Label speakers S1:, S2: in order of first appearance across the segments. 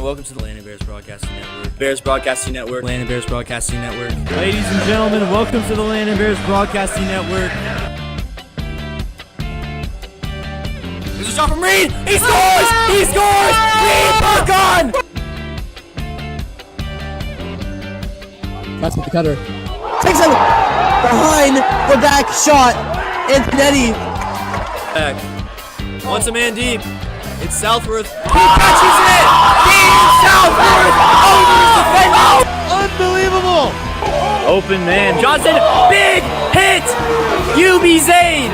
S1: welcome to the Landon Bears Broadcasting Network. Bears Broadcasting Network. Landon Bears Broadcasting Network.
S2: Ladies and gentlemen, welcome to the Landon Bears Broadcasting Network.
S1: There's a shot from Reed! He scores! He scores! Reed, puck on!
S3: That's with the cutter. Takes it behind the back shot. Antonetti.
S1: Back. Once a man deep. It's Southworth. He catches it! Dean Southworth over his defender!
S2: Unbelievable! Open man.
S1: Johnson, big hit! UB Zaid!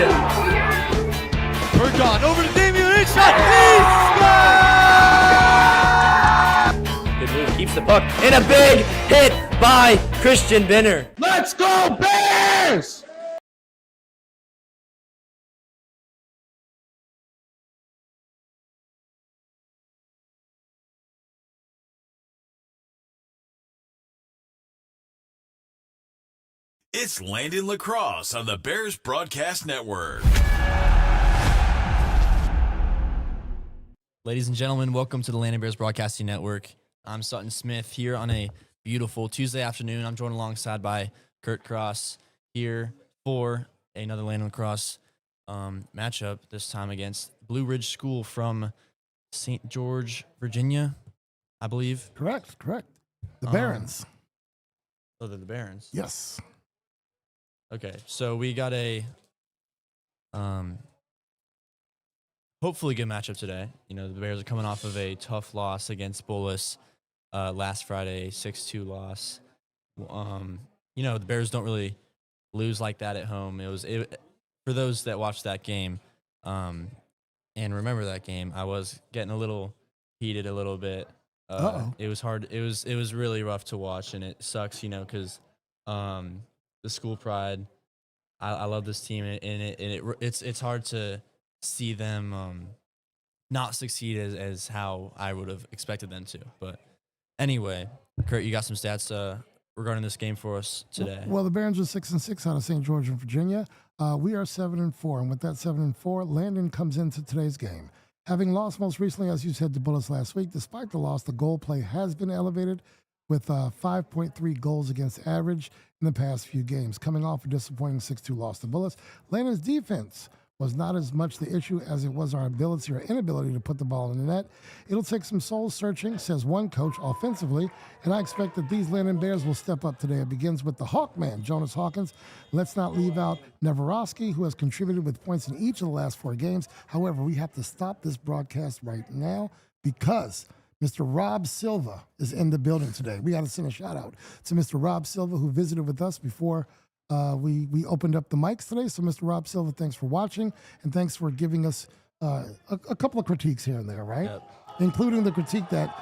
S2: Bergon over to Damian. His shot. He
S1: Good move. Keeps the puck. And a big hit by Christian Benner.
S3: Let's go Bears!
S4: It's Landon Lacrosse on the Bears Broadcast Network.
S2: Ladies and gentlemen, welcome to the Landon Bears Broadcasting Network. I'm Sutton Smith here on a beautiful Tuesday afternoon. I'm joined alongside by Kurt Cross here for another Landon Lacrosse matchup, this time against Blue Ridge School from St. George, Virginia, I believe.
S5: Correct. The Barons.
S2: Oh, they're the Barons.
S5: Yes.
S2: Okay, so we got a hopefully good matchup today. You know, the Bears are coming off of a tough loss against Bullis last Friday, 6-2 loss. You know, the Bears don't really lose like that at home. For those that watched that game and remember that game, I was getting a little heated a little bit. It was hard. It was really rough to watch, and it sucks, you know, because the school pride. I love this team, and it's hard to see them not succeed as how I would have expected them to. But anyway, Kurt, you got some stats regarding this game for us today.
S5: Well, the Barons are 6-6 out of St. George, Virginia. We are 7-4, and with that 7-4, Landon comes into today's game. Having lost most recently, as you said, to Bullis last week, despite the loss, the goal play has been elevated with 5.3 goals against average in the past few games. Coming off a disappointing 6-2 loss to Bullis, Landon's defense was not as much the issue as it was our ability or inability to put the ball in the net. It'll take some soul searching, says one coach, offensively, and I expect that these Landon Bears will step up today. It begins with the Hawkman, Jonas Hawkins. Let's not leave out Nevorowski, who has contributed with points in each of the last 4 games. However, we have to stop this broadcast right now because Mr. Rob Silva is in the building today. We got to send a shout out to Mr. Rob Silva, who visited with us before we opened up the mics today. So, Mr. Rob Silva, thanks for watching, and thanks for giving us a couple of critiques here and there, right?
S2: Yep.
S5: Including the critique that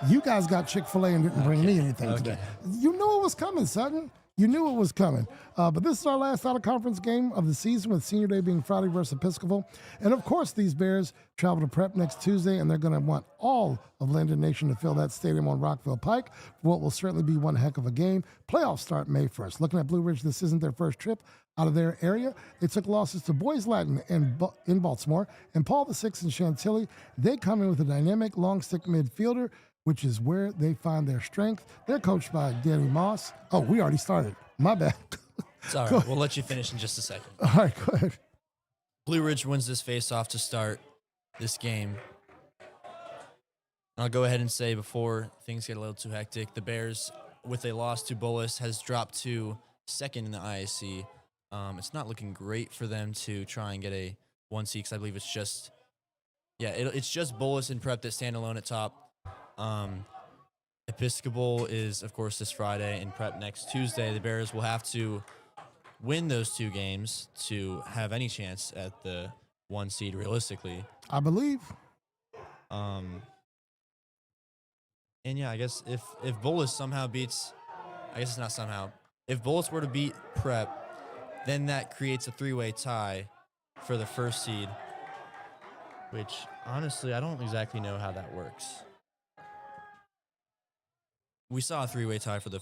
S5: you guys got Chick-fil-A and didn't bring me anything today. You knew it was coming, Sutton. You knew it was coming. But this is our last out-of-conference game of the season, with Senior Day being Friday versus Episcopal. And, of course, these Bears travel to Prep next Tuesday, and they're going to want all of Landon Nation to fill that stadium on Rockville Pike for what will certainly be one heck of a game. Playoffs start May 1st. Looking at Blue Ridge, this isn't their first trip out of their area. They took losses to Boys Latin in Baltimore and Paul VI in Chantilly. They come in with a dynamic long-stick midfielder, which is where they find their strength. They're coached by Danny Moss. Oh, we already started. My bad.
S2: It's all right. We'll let you finish in just a second.
S5: All right, go ahead.
S2: Blue Ridge wins this face-off to start this game. I'll go ahead and say, before things get a little too hectic, the Bears, with a loss to Bullis, has dropped to second in the ISC. It's not looking great for them to try and get a 1 seed, because I believe it's just Bullis and Prep that stand alone at top. Episcopal is, of course, this Friday, and Prep next Tuesday. The Bears will have to win those 2 games to have any chance at the 1 seed, realistically.
S5: I believe.
S2: And yeah, I guess if Bullis somehow beats, I guess it's not somehow, if Bullis were to beat Prep, then that creates a 3-way tie for the 1st seed, which honestly, I don't exactly know how that works. We saw a 3-way tie for the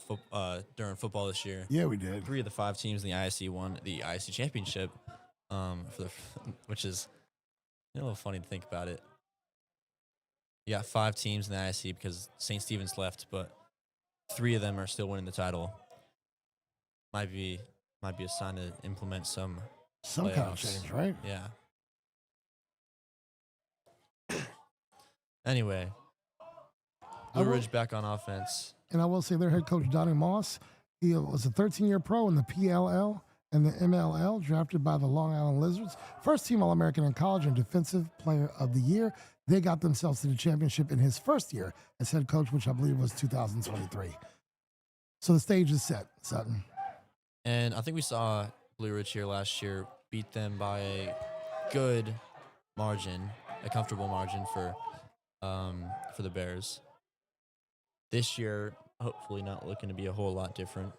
S2: during football this year.
S5: Yeah, we did.
S2: 3 of the 5 teams in the ISC won the ISC championship, which is a little funny to think about it. You got 5 teams in the ISC because St. Stephen's left, but 3 of them are still winning the title. Might be a sign to implement some
S5: Some kind of
S2: playoffs.
S5: change, right?
S2: Yeah. Anyway, Blue
S5: will-
S2: Ridge back on offense.
S5: And I will say their head coach, Donnie Moss, he was a 13-year pro in the PLL and the MLL, drafted by the Long Island Lizards. First team All-American in college and Defensive Player of the Year. They got themselves to the championship in his first year as head coach, which I believe was 2023. So the stage is set, Sutton.
S2: And I think we saw Blue Ridge here last year beat them by a good margin, a comfortable margin for the Bears. This year, hopefully not looking to be a whole lot different.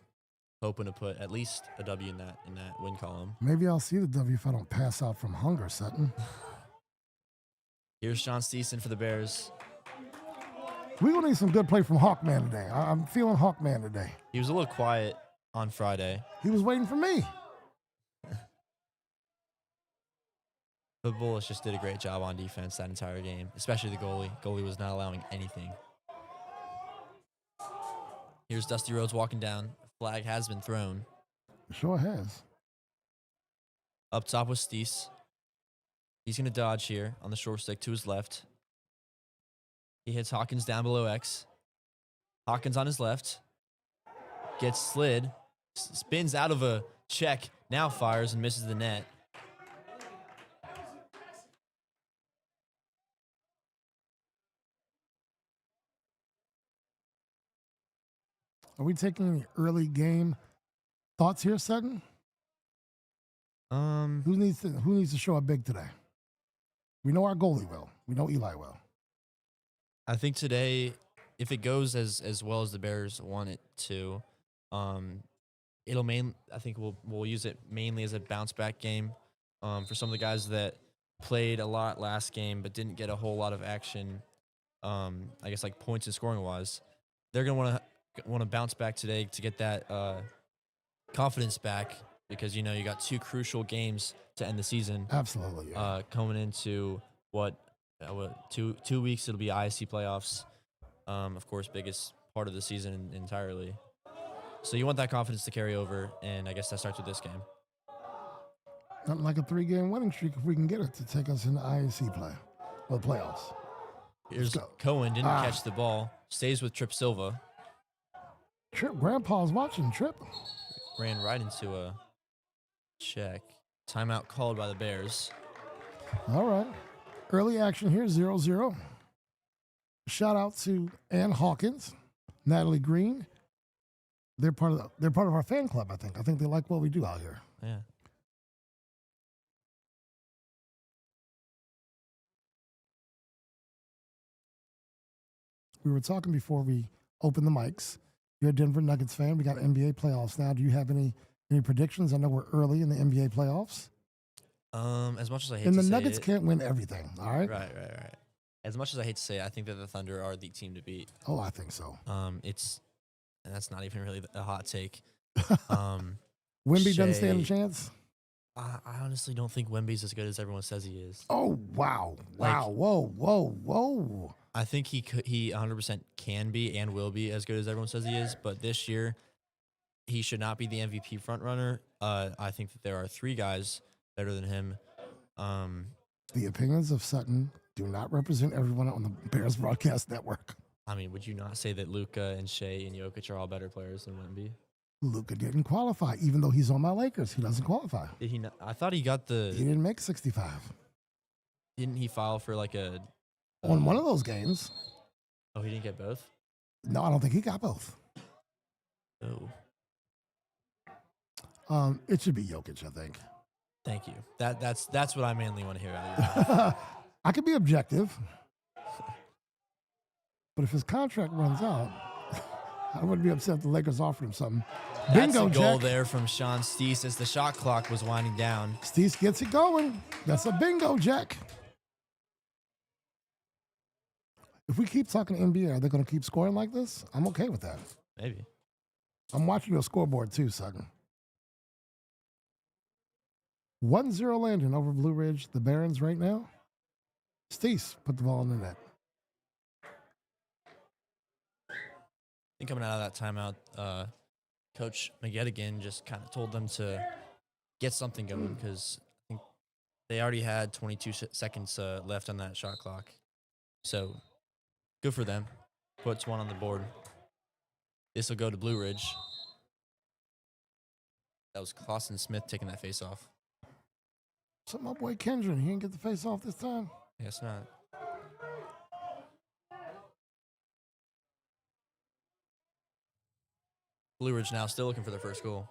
S2: Hoping to put at least a W in that win column.
S5: Maybe I'll see the W if I don't pass out from hunger, Sutton.
S2: Here's Sean Steeson for the Bears.
S5: We're going to need some good play from Hawkman today. I'm feeling Hawkman today.
S2: He was a little quiet on Friday,
S5: He was waiting for me.
S2: but Bullis just did a great job on defense that entire game, especially the goalie. Goalie was not allowing anything. Here's Dusty Rhodes walking down. Flag has been thrown.
S5: Sure has.
S2: Up top with Stees. He's going to dodge here on the short stick to his left. He hits Hawkins down below X. Hawkins on his left. Gets slid. Spins out of a check. Now fires and misses the net.
S5: Are we taking any early game thoughts here, Sutton? Who needs to show up big today? We know our goalie will. We know Eli will.
S2: I think today, if it goes as well as the Bears want it to, I think we'll use it mainly as a bounce back game for some of the guys that played a lot last game but didn't get a whole lot of action. I guess like points and scoring wise, they're gonna want to bounce back today to get that confidence back because you got 2 crucial games to end the season.
S5: Absolutely. Yeah.
S2: Coming into what 2 weeks, it'll be ISC playoffs. Of course, biggest part of the season entirely. So you want that confidence to carry over, and I guess that starts with this game.
S5: Nothing like a 3-game winning streak if we can get it to take us into IAC play or the playoffs.
S2: Here's
S5: go.
S2: Cohen, didn't catch the ball, stays with Trip Silva.
S5: Trip, Grandpa's watching. Trip.
S2: Ran right into a check. Timeout called by the Bears.
S5: All right. Early action here, 0-0. Shout out to Ann Hawkins, Natalie Green. They're part of our fan club, I think. I think they like what we do out here.
S2: Yeah.
S5: We were talking before we opened the mics. You're a Denver Nuggets fan. We got NBA playoffs now. Do you have any predictions? I know we're early in the NBA playoffs.
S2: As much as I hate
S5: And
S2: to
S5: the
S2: say
S5: Nuggets
S2: it,
S5: can't win everything, all right?
S2: Right. As much as I hate to say it, I think that the Thunder are the team to beat.
S5: Oh, I think so.
S2: And that's not even really a hot take.
S5: Wemby doesn't stand a
S2: Shea-
S5: chance?
S2: I honestly don't think Wemby's as good as everyone says he is.
S5: Oh, wow. Wow.
S2: Like-
S5: Whoa.
S2: I think he 100% can be and will be as good as everyone says he is. But this year, he should not be the MVP frontrunner. I think that there are 3 guys better than him.
S5: The opinions of Sutton do not represent everyone on the Bears broadcast network.
S2: I mean, would you not say that Luka and Shea and Jokic are all better players than Wemby?
S5: Luka didn't qualify, even though he's on my Lakers. He doesn't qualify.
S2: Did he not? I thought he got
S5: He
S2: the.
S5: didn't make 65.
S2: Didn't he file for like a?
S5: On one of those games.
S2: Oh, he didn't get both.
S5: No, I don't think he got both.
S2: Oh,
S5: It should be Jokic, I think.
S2: thank you. That's what I mainly want to hear out of you.
S5: I could be objective. But if his contract runs out, I wouldn't be upset if the Lakers offered him something.
S2: That's
S5: Bingo,
S2: a goal
S5: Jack.
S2: there from Sean Stees as the shot clock was winding down.
S5: Steese gets it going. That's a bingo, Jack. If we keep talking NBA, are they going to keep scoring like this? I'm okay with that.
S2: Maybe.
S5: I'm watching your scoreboard too, Sutton. 1-0 Landon over Blue Ridge, the Barons right now. Steese put the ball in the net.
S2: think coming out of that timeout, Coach McGettigan just kind of told them to get something going because I think they already had 22 seconds left on that shot clock. So good for them. Puts one on the board. This will go to Blue Ridge. That was Clausen Smith taking that face off.
S5: So my boy Kendron, he didn't get the face off this time.
S2: Guess not. Blue Ridge now still looking for their first goal.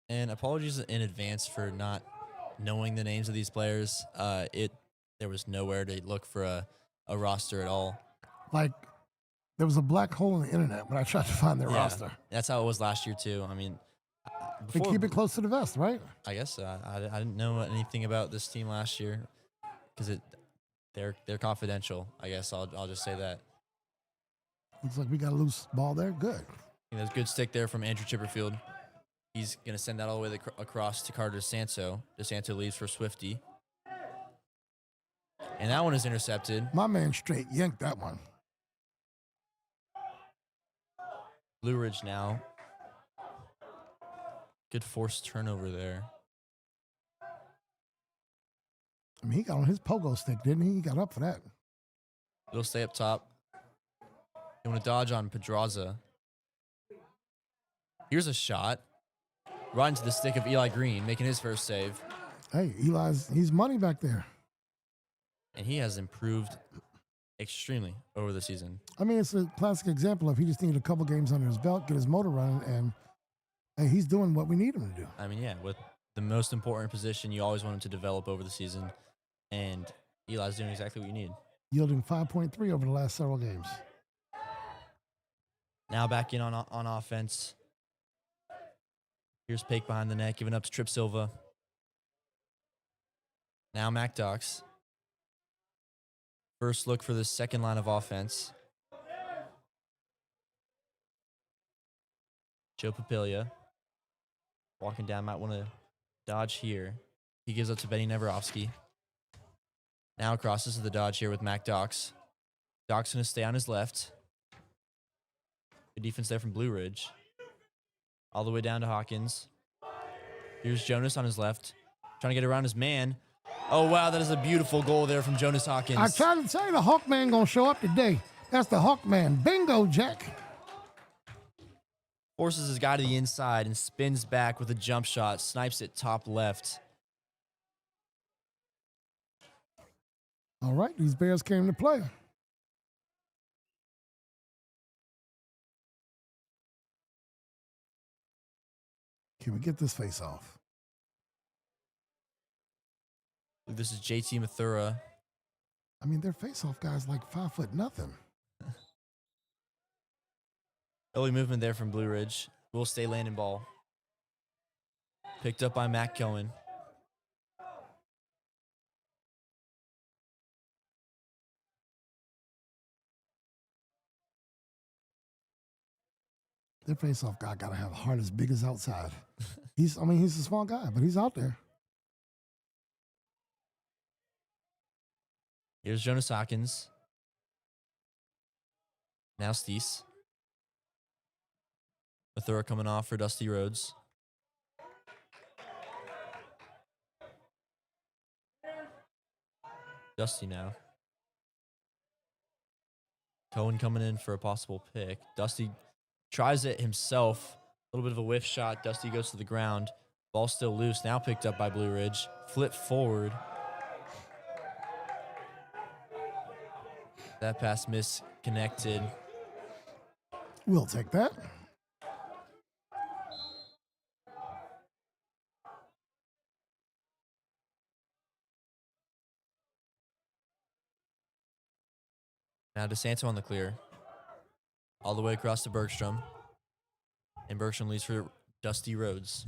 S2: And apologies in advance for not knowing the names of these players. There was nowhere to look for a roster at all.
S5: Like, there was a black hole in the internet when I tried to find their roster.
S2: That's how it was last year too. I mean,
S5: They keep it close to the vest, right?
S2: I guess I didn't know anything about this team last year because they're confidential. I guess I'll just say that.
S5: Looks like we got a loose ball there. Good.
S2: There's a good stick there from Andrew Chipperfield. He's going to send that all the way across to Carter DeSanto. DeSanto leaves for Swifty. And that one is intercepted.
S5: My man straight yanked that one.
S2: Blue Ridge now. Good forced turnover there.
S5: I mean, he got on his pogo stick, didn't he? He got up for that.
S2: It'll stay up top. They want to dodge on Pedraza. Here's a shot. Right into the stick of Eli Green, making his first save.
S5: Hey, he's money back there.
S2: And he has improved extremely over the season.
S5: I mean, it's a classic example of he just needed a couple games under his belt, get his motor running, and hey, he's doing what we need him to do.
S2: I mean, yeah, with the most important position, you always want him to develop over the season. And Eli's doing exactly what you need.
S5: Yielding 5.3 over the last several games.
S2: Now back in on offense. Here's Pake behind the net, giving up to Trip Silva. Now Mac Dox. First look for the second line of offense. Joe Papilia. Walking down, might want to dodge here. He gives up to Benny Neverovsky. Now crosses to the dodge here with Mac Dox. Dox going to stay on his left. Good defense there from Blue Ridge. All the way down to Hawkins. Here's Jonas on his left. Trying to get around his man. Oh, wow, that is a beautiful goal there from Jonas Hawkins.
S5: I tried to say the Hawkman going to show up today. That's the Hawkman. Bingo, Jack.
S2: Forces his guy to the inside and spins back with a jump shot. Snipes it top left.
S5: All right, these Bears came to play. Can we get this face off?
S2: This is JT Mathura.
S5: I mean, their face-off guy's like 5'0".
S2: Early movement there from Blue Ridge. Will stay Landon ball. Picked up by Matt Cohen.
S5: Their face-off guy got to have a heart as big as outside. He's a small guy, but he's out there.
S2: Here's Jonas Hawkins. Now Steese. Mathura coming off for Dusty Rhodes. Dusty now. Cohen coming in for a possible pick. Dusty tries it himself. A little bit of a whiff shot. Dusty goes to the ground. Ball still loose. Now picked up by Blue Ridge. Flip forward. That pass misconnected.
S5: We'll take that.
S2: Now DeSanto on the clear. All the way across to Bergstrom. And Bergstrom leads for Dusty Rhodes.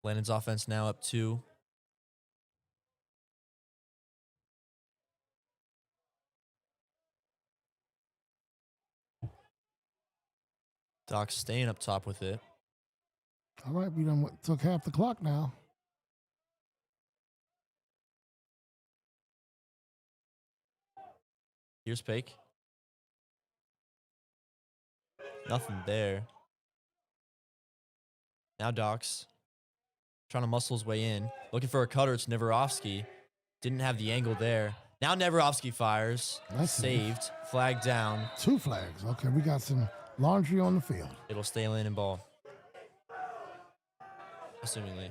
S2: Landon's offense now up 2. Doc's staying up top with it.
S5: All right, we done took half the clock now.
S2: Here's Pake. Nothing there. Now Doc's trying to muscle his way in. Looking for a cutter. It's Neverovsky. Didn't have the angle there. Now Neverovsky fires.
S5: Nice
S2: Saved. Flag down.
S5: 2 flags. Okay, we got some laundry on the field.
S2: It'll stay Landon ball. Assumingly.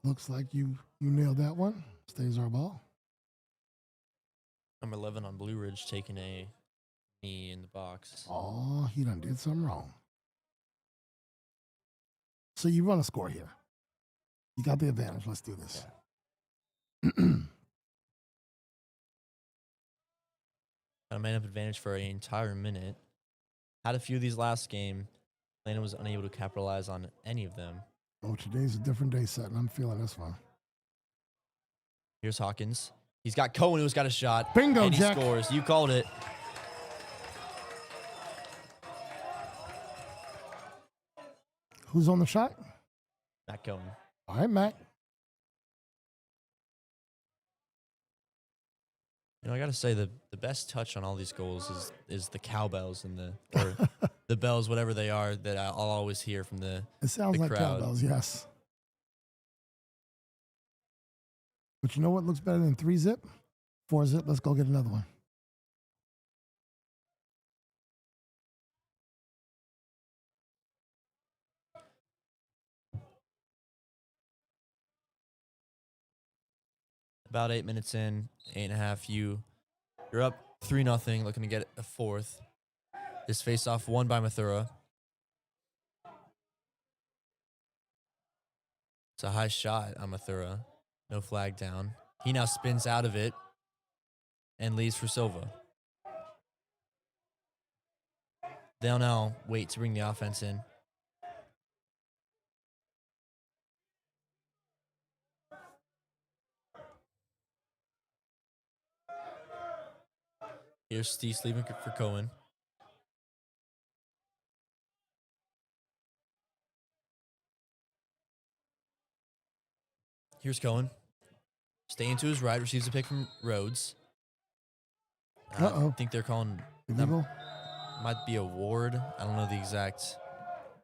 S5: Looks like you nailed that one. Stays our ball.
S2: Number 11 on Blue Ridge taking a knee in the box.
S5: Oh, he done did something wrong. So you run a score here. You got the advantage. Let's do this.
S2: Got a man-up advantage for an entire minute. Had a few of these last game. Landon was unable to capitalize on any of them.
S5: Oh, today's a different day set, and I'm feeling this one.
S2: Here's Hawkins. He's got Cohen, who's got a shot.
S5: Bingo,
S2: and he
S5: Jack.
S2: scores. You called it.
S5: Who's on the shot?
S2: Matt Cohen.
S5: All right, Mac.
S2: You know, I got to say the best touch on all these goals is the cowbells and or the bells, whatever they are, that I'll always hear from the
S5: It sounds like
S2: crowd.
S5: cowbells, yes. But you know what looks better than 3-zip? 4-zip. Let's go get another one.
S2: About 8 minutes in, 8.5. You're up 3-0, looking to get a fourth. This face-off won by Mathura. It's a high shot on Mathura. No flag down. He now spins out of it and leaves for Silva. They'll now wait to bring the offense in. Here's Steve leaving for Cohen. Here's Cohen. Staying to his right, receives a pick from Rhodes.
S5: Uh-oh.
S2: I think they're calling
S5: Illegal?
S2: might be a ward. I don't know the exact.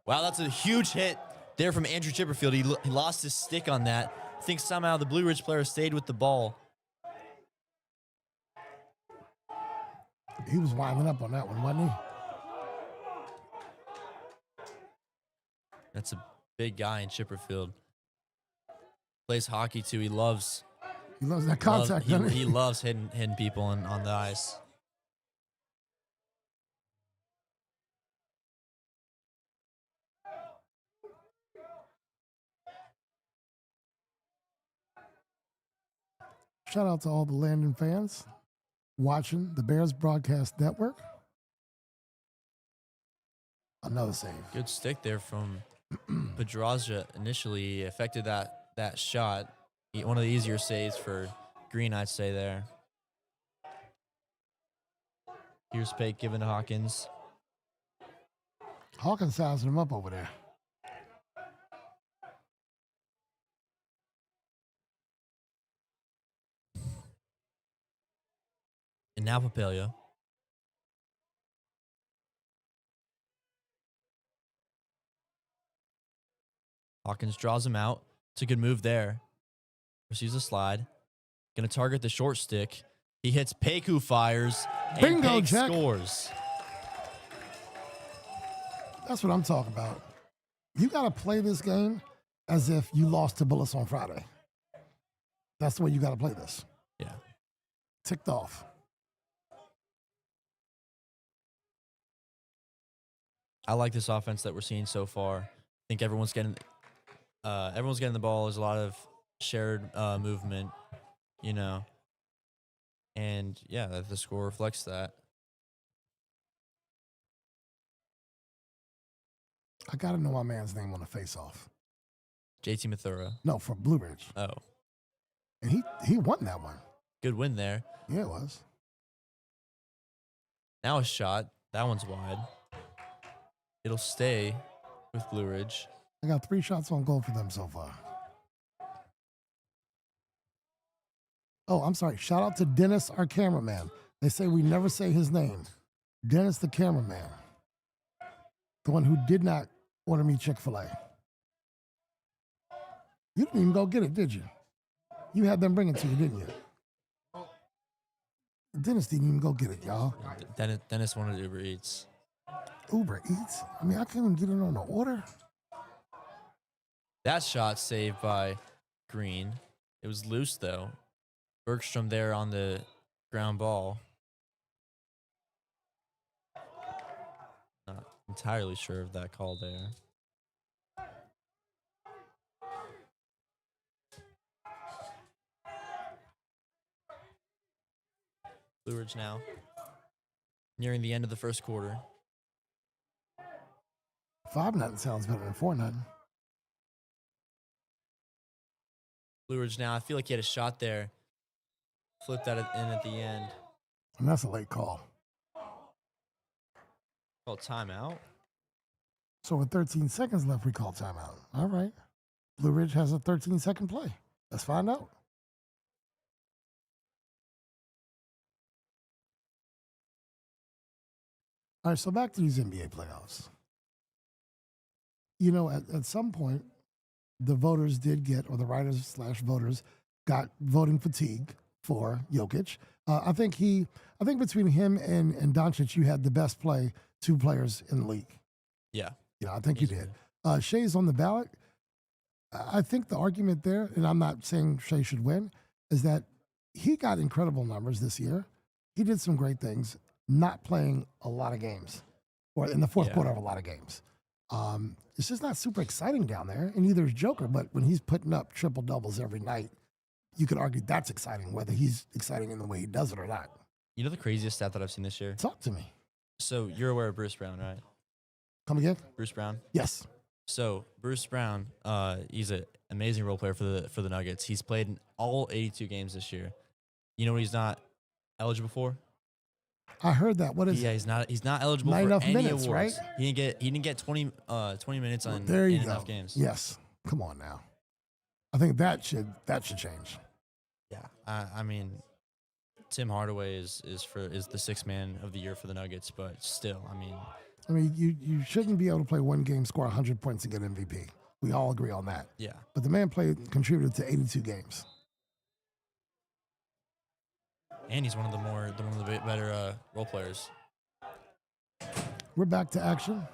S2: Wow, that's a huge hit there from Andrew Chipperfield. He lost his stick on that. I think somehow the Blue Ridge player stayed with the ball.
S5: He was winding up on that one, wasn't he?
S2: That's a big guy in Chipperfield. Plays hockey too. He loves
S5: He loves that contact, doesn't
S2: he loves hitting people on the ice.
S5: Shout out to all the Landon fans watching the Bears Broadcast Network. Another save.
S2: Good stick there from Pedraza initially. Affected that shot. One of the easier saves for Green, I'd say there. Here's Pate given to Hawkins.
S5: Hawkins sizing him up over there.
S2: And now Papilio. Hawkins draws him out. It's a good move there. Receives a slide. Gonna target the short stick. He hits Pake, who fires. And
S5: Bingo,
S2: Pake
S5: Jack.
S2: scores.
S5: That's what I'm talking about. You got to play this game as if you lost to Bullets on Friday. That's the way you got to play this.
S2: Yeah.
S5: Ticked off.
S2: I like this offense that we're seeing so far. I think everyone's getting the ball. There's a lot of shared movement, you know. And And yeah, the score reflects that.
S5: I got to know my man's name on the face-off.
S2: JT Mathura.
S5: No, for Blue Ridge.
S2: Oh,
S5: And he won that one.
S2: good win there.
S5: Yeah, it was.
S2: Now a shot. That one's wide. It'll stay with Blue Ridge.
S5: I got 3 shots on goal for them so far. Oh, I'm sorry. Shout out to Dennis, our cameraman. They say we never say his name. Dennis, the cameraman. The one who did not order me Chick-fil-A. You didn't even go get it, did you? You had them bring it to you, didn't you? Dennis didn't even go get it, y'all.
S2: Dennis wanted Uber Eats.
S5: Uber Eats? I mean, I can't even get it on the order.
S2: That shot saved by Green. It was loose, though. Bergstrom there on the ground ball. Not entirely sure of that call there. Blue Ridge now. Nearing the end of the first quarter.
S5: 5-0 sounds better than 4-0.
S2: Blue Ridge now. I feel like he had a shot there. Flipped that in at the end.
S5: And that's a late call.
S2: Called timeout.
S5: So with 13 seconds left, we call timeout. All right. Blue Ridge has a 13-second play. Let's find out. All right, so back to these NBA playoffs. You know, at some point, the voters did get, or the writers/voters got voting fatigue for Jokic. I think between him and Doncic, you had the best 2 players in the league.
S2: Yeah.
S5: Yeah, I think you did. Shea's on the ballot. I think the argument there, and I'm not saying Shea should win, is that he got incredible numbers this year. He did some great things, not playing a lot of games, or in the fourth quarter of a lot of games. It's just not super exciting down there, and neither is Joker. But when he's putting up triple doubles every night, you could argue that's exciting, whether he's exciting in the way he does it or not.
S2: You know the craziest stat that I've seen this year?
S5: Talk to me.
S2: So you're aware of Bruce Brown, right?
S5: Come again?
S2: Bruce Brown?
S5: Yes.
S2: So Bruce Brown, he's an amazing role player for the Nuggets. He's played in all 82 games this year. You know what he's not eligible for?
S5: I heard that. What is
S2: Yeah, he's not eligible
S5: Not
S2: for
S5: enough
S2: any
S5: minutes,
S2: awards.
S5: right?
S2: He didn't get 20 minutes on
S5: There you
S2: in
S5: go.
S2: enough games.
S5: Yes. Come on now. I think that should change.
S2: Yeah. I mean, Tim Hardaway is the sixth man of the year for the Nuggets, but still, I mean,
S5: you shouldn't be able to play one game, score 100 points, and get MVP. We all agree on that.
S2: yeah.
S5: But the man contributed to 82 games.
S2: And he's one of the better role players.
S5: We're back to action.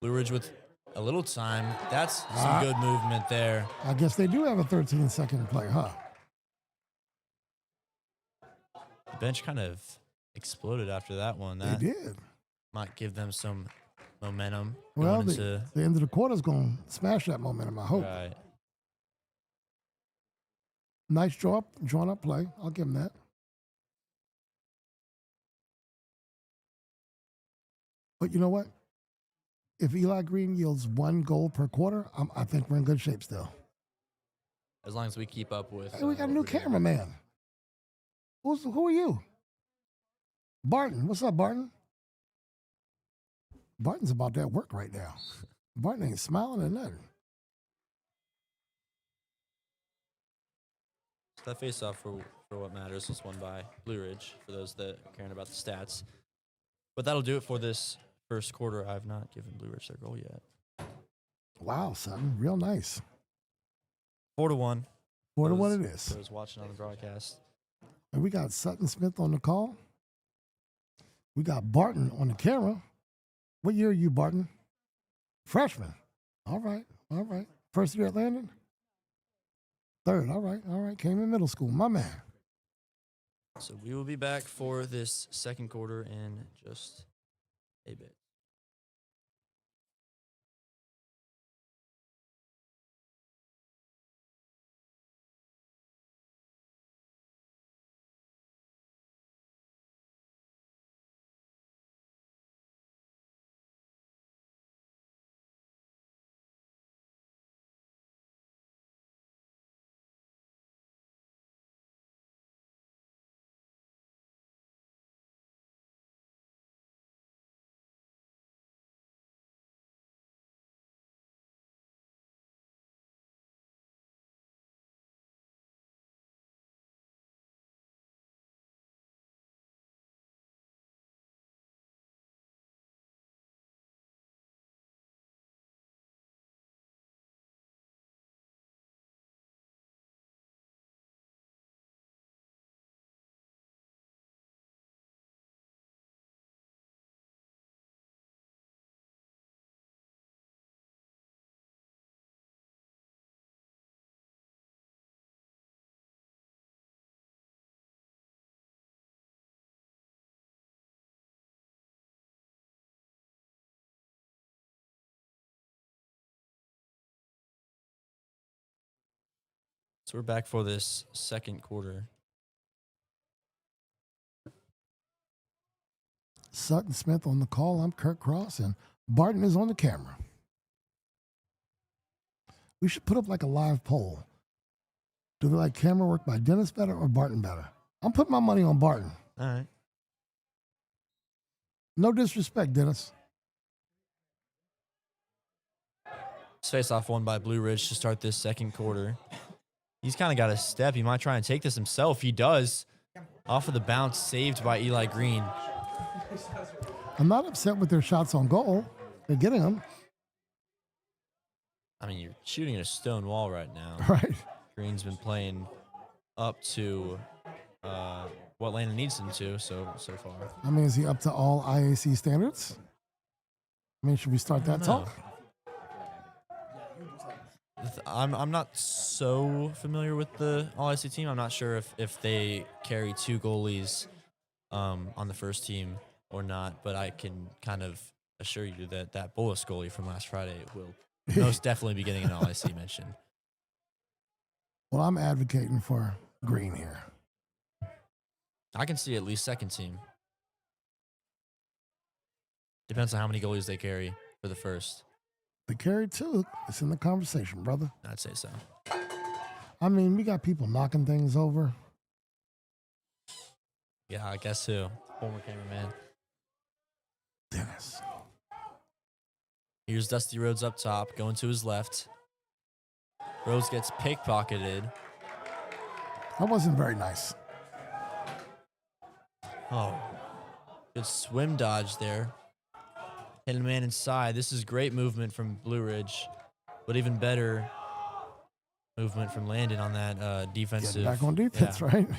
S2: Blue Ridge with a little time. That's some good movement there.
S5: I guess they do have a 13-second play, huh?
S2: The bench kind of exploded after that one.
S5: They
S2: That
S5: did.
S2: might give them some momentum
S5: Well,
S2: going into
S5: the end of the quarter is going to smash that momentum, I hope.
S2: right.
S5: Nice drawn up play. I'll give him that. But you know what? If Eli Green yields 1 goal per quarter, I think we're in good shape still.
S2: As long as we keep up with.
S5: Hey, we got a
S2: what
S5: new
S2: we're doing.
S5: cameraman. Who are you? Barton. What's up, Barton? Barton's about that work right now. Barton ain't smiling or nothing.
S2: That face off for what matters was won by Blue Ridge, for those that are caring about the stats. But that'll do it for this first quarter. I've not given Blue Ridge their goal yet.
S5: Wow, son. Real nice.
S2: 4-1.
S5: 4-1 it is.
S2: I was watching on the broadcast.
S5: And we got Sutton Smith on the call. We got Barton on the camera. What year are you, Barton? Freshman. All right. First year at Landon? Third. All right. Came in middle school. My man.
S2: So we will be back for this second quarter in just a bit. So we're back for this second quarter.
S5: Sutton Smith on the call. I'm Kurt Cross, and Barton is on the camera. We should put up like a live poll. Do they like camera work by Dennis better or Barton better? I'm putting my money on Barton.
S2: All right.
S5: No disrespect, Dennis.
S2: Face-off won by Blue Ridge to start this second quarter. He's kind of got a step. He might try and take this himself. He does. Off of the bounce, saved by Eli Green.
S5: I'm not upset with their shots on goal. They're getting them.
S2: I mean, you're shooting at a stone wall right now.
S5: Right.
S2: Green's been playing up to what Landon needs him to so far.
S5: I mean, is he up to all IAC standards? I mean, should we start that talk?
S2: I'm not so familiar with the All-IC team. I'm not sure if they carry two goalies on the first team or not, but I can kind of assure you that Bullis goalie from last Friday will most definitely be getting an All-IC mention.
S5: Well, I'm advocating for Green here.
S2: I can see at least second team. Depends on how many goalies they carry for the first.
S5: They carry two. It's in the conversation, brother.
S2: I'd say so.
S5: I mean, we got people knocking things over.
S2: Yeah, I guess who? Former cameraman.
S5: Dennis.
S2: Here's Dusty Rhodes up top, going to his left. Rhodes gets pickpocketed.
S5: That wasn't very nice.
S2: Oh, good swim dodge there. Hitting a man inside. This is great movement from Blue Ridge, but even better movement from Landon on that defensive.
S5: Getting back on defense, right?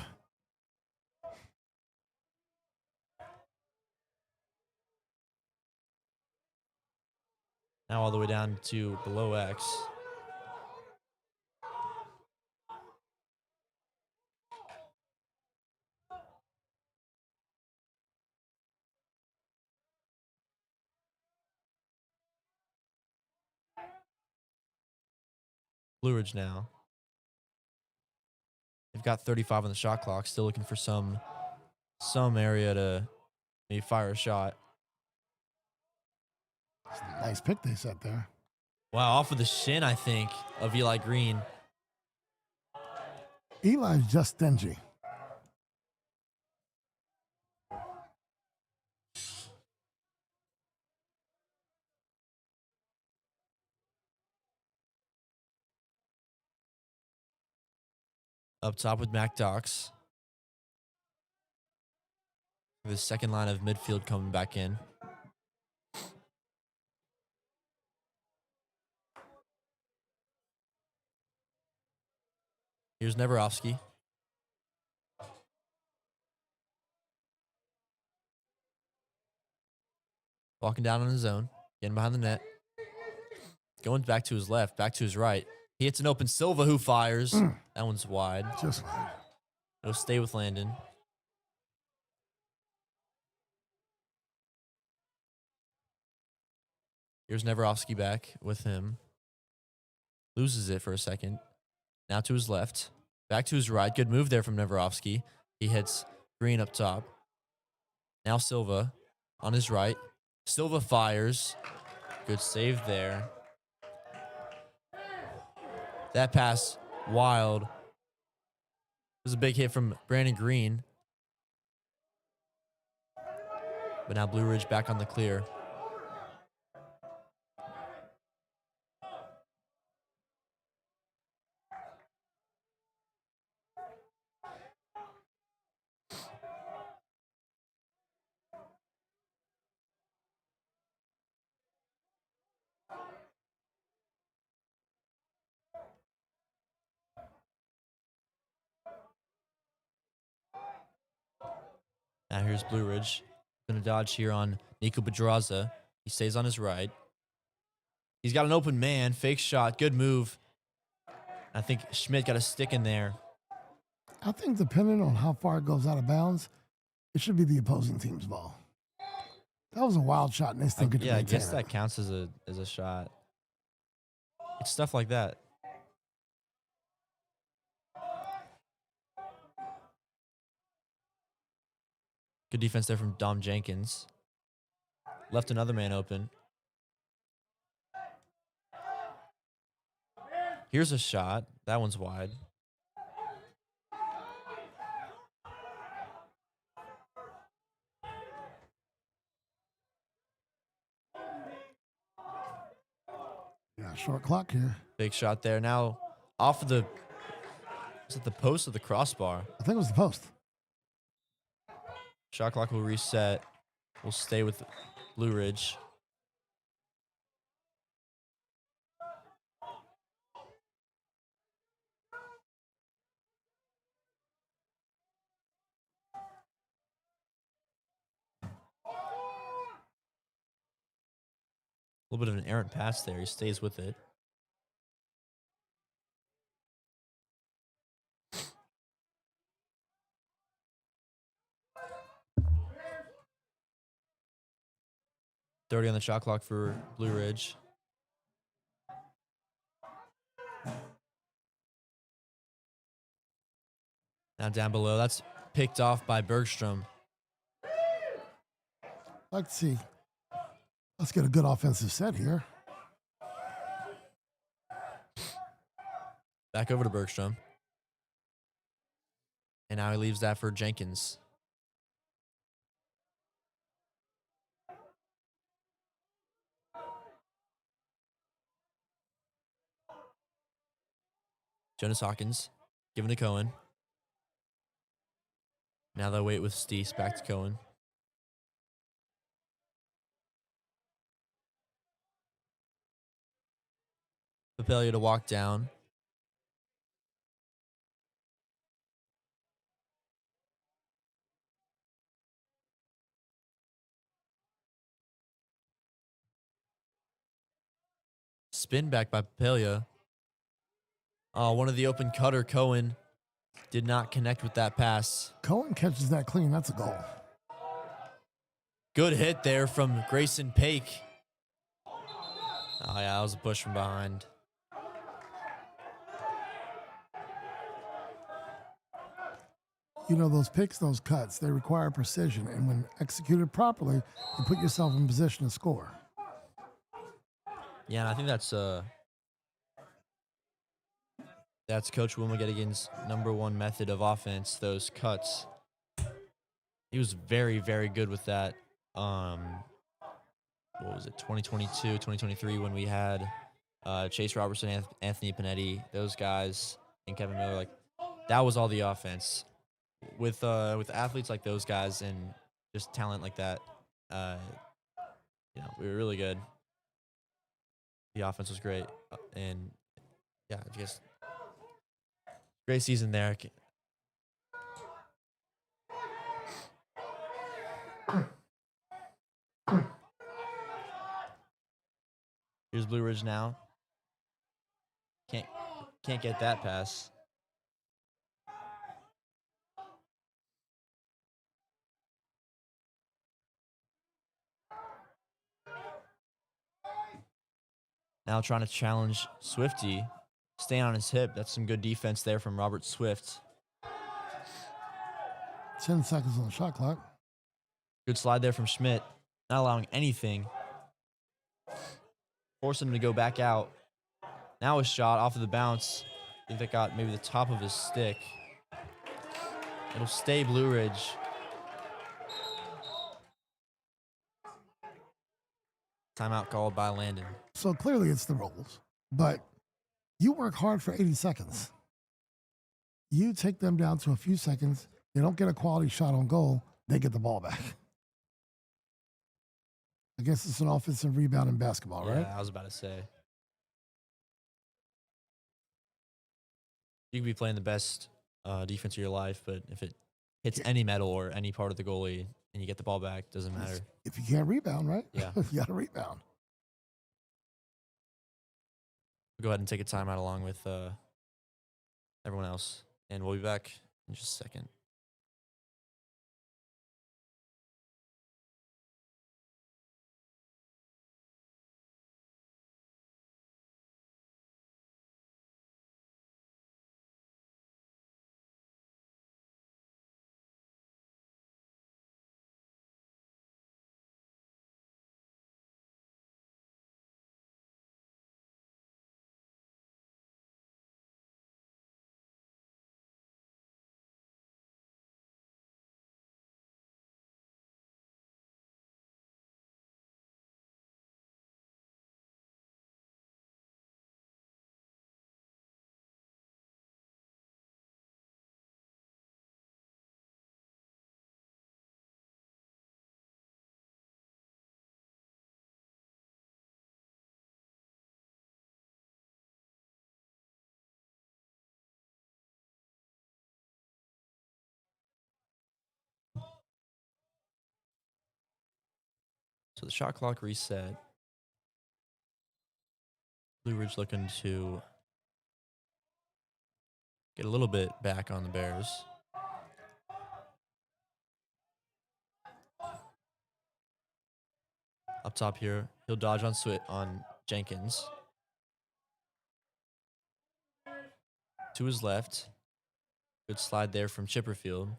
S2: Now all the way down to below X. Blue Ridge now. They've got 35 on the shot clock. Still looking for some area to maybe fire a shot.
S5: Nice pick they set there.
S2: Wow, off of the shin, I think, of Eli Green.
S5: Eli's just stingy.
S2: Up top with Mac Dox. The second line of midfield coming back in. Here's Neverovsky. Walking down on his own, getting behind the net. Going back to his left, back to his right. He hits an open Silva who fires. That one's wide.
S5: Just wide.
S2: It'll stay with Landon. Here's Neverovsky back with him. Loses it for a second. Now to his left. Back to his right. Good move there from Neverovsky. He hits Green up top. Now Silva on his right. Silva fires. Good save there. That pass, wild. It was a big hit from Brandon Green. But now Blue Ridge back on the clear. Now here's Blue Ridge. Gonna dodge here on Nico Pedraza. He stays on his right. He's got an open man. Fake shot. Good move. I think Schmidt got a stick in there.
S5: I think depending on how far it goes out of bounds, it should be the opposing team's ball. That was a wild shot, and they still get to
S2: I
S5: maintain
S2: guess
S5: it.
S2: that counts as a shot. It's stuff like that. Good defense there from Dom Jenkins. Left another man open. Here's a shot. That one's wide.
S5: Yeah, short clock here.
S2: Big shot there. Now off of the, is it the post or the crossbar?
S5: I think it was the post.
S2: Shot clock will reset. We'll stay with Blue Ridge. A little bit of an errant pass there. He stays with it. $30 on the shot clock for Blue Ridge. Now down below. That's picked off by Bergstrom.
S5: Let's see. Let's get a good offensive set here.
S2: Back over to Bergstrom. And now he leaves that for Jenkins. Jonas Hawkins giving to Cohen. Now they'll wait with Steese. Back to Cohen. Papelia to walk down. Spin back by Papelia. Oh, one of the open cutter, Cohen, did not connect with that pass.
S5: Cohen catches that clean. That's a goal.
S2: Good hit there from Grayson Pake. Oh, yeah, that was a push from behind.
S5: You know, those picks, those cuts, they require precision. And when executed properly, you put yourself in position to score.
S2: Yeah, and I think that's Coach Wilmagedigan's #1 method of offense, those cuts. He was very, very good with that. What was it, 2022, 2023, when we had Chase Robertson, Anthony Panetti, those guys, and Kevin Miller. Like, that was all the offense. With athletes like those guys and just talent like that, we were really good. The offense was great, and yeah, just great season there. Here's Blue Ridge now. Can't get that pass. Now trying to challenge Swifty. Staying on his hip. That's some good defense there from Robert Swift.
S5: 10 seconds on the shot clock.
S2: Good slide there from Schmidt. Not allowing anything. Forcing him to go back out. Now a shot off of the bounce. I think that got maybe the top of his stick. It'll stay Blue Ridge. Timeout called by Landon.
S5: So clearly it's the rules, but you work hard for 80 seconds. You take them down to a few seconds. They don't get a quality shot on goal. They get the ball back. I guess it's an offensive rebound in basketball, right?
S2: Yeah, I was about to say. You could be playing the best defense of your life, but if it hits any metal or any part of the goalie and you get the ball back, doesn't matter.
S5: If you can't rebound, right?
S2: Yeah.
S5: You got to rebound.
S2: Go ahead and take a timeout along with everyone else, and we'll be back in just a second. So the shot clock reset. Blue Ridge looking to get a little bit back on the Bears. Up top here, he'll dodge on Jenkins. To his left. Good slide there from Chipperfield.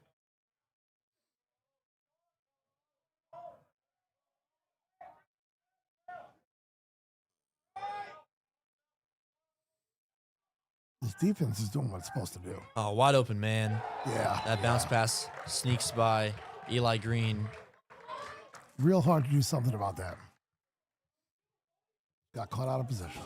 S5: This defense is doing what it's supposed to do.
S2: Oh, wide open man.
S5: Yeah.
S2: That bounce pass sneaks by Eli Green.
S5: Real hard to do something about that. Got caught out of position.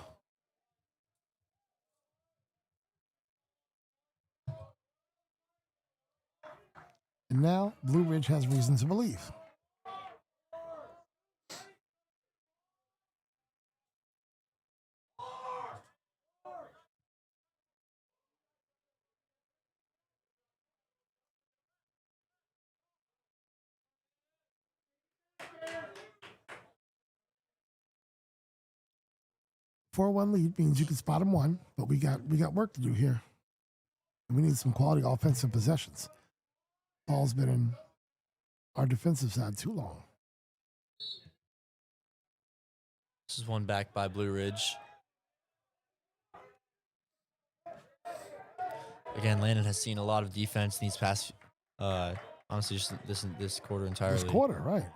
S5: And now Blue Ridge has reason to believe. Four-one lead means you can spot them one, but we got work to do here. And we need some quality offensive possessions. Ball's been in our defensive side too long.
S2: This is one back by Blue Ridge. Again, Landon has seen a lot of defense in these past, honestly, just this quarter entirely.
S5: This quarter, right.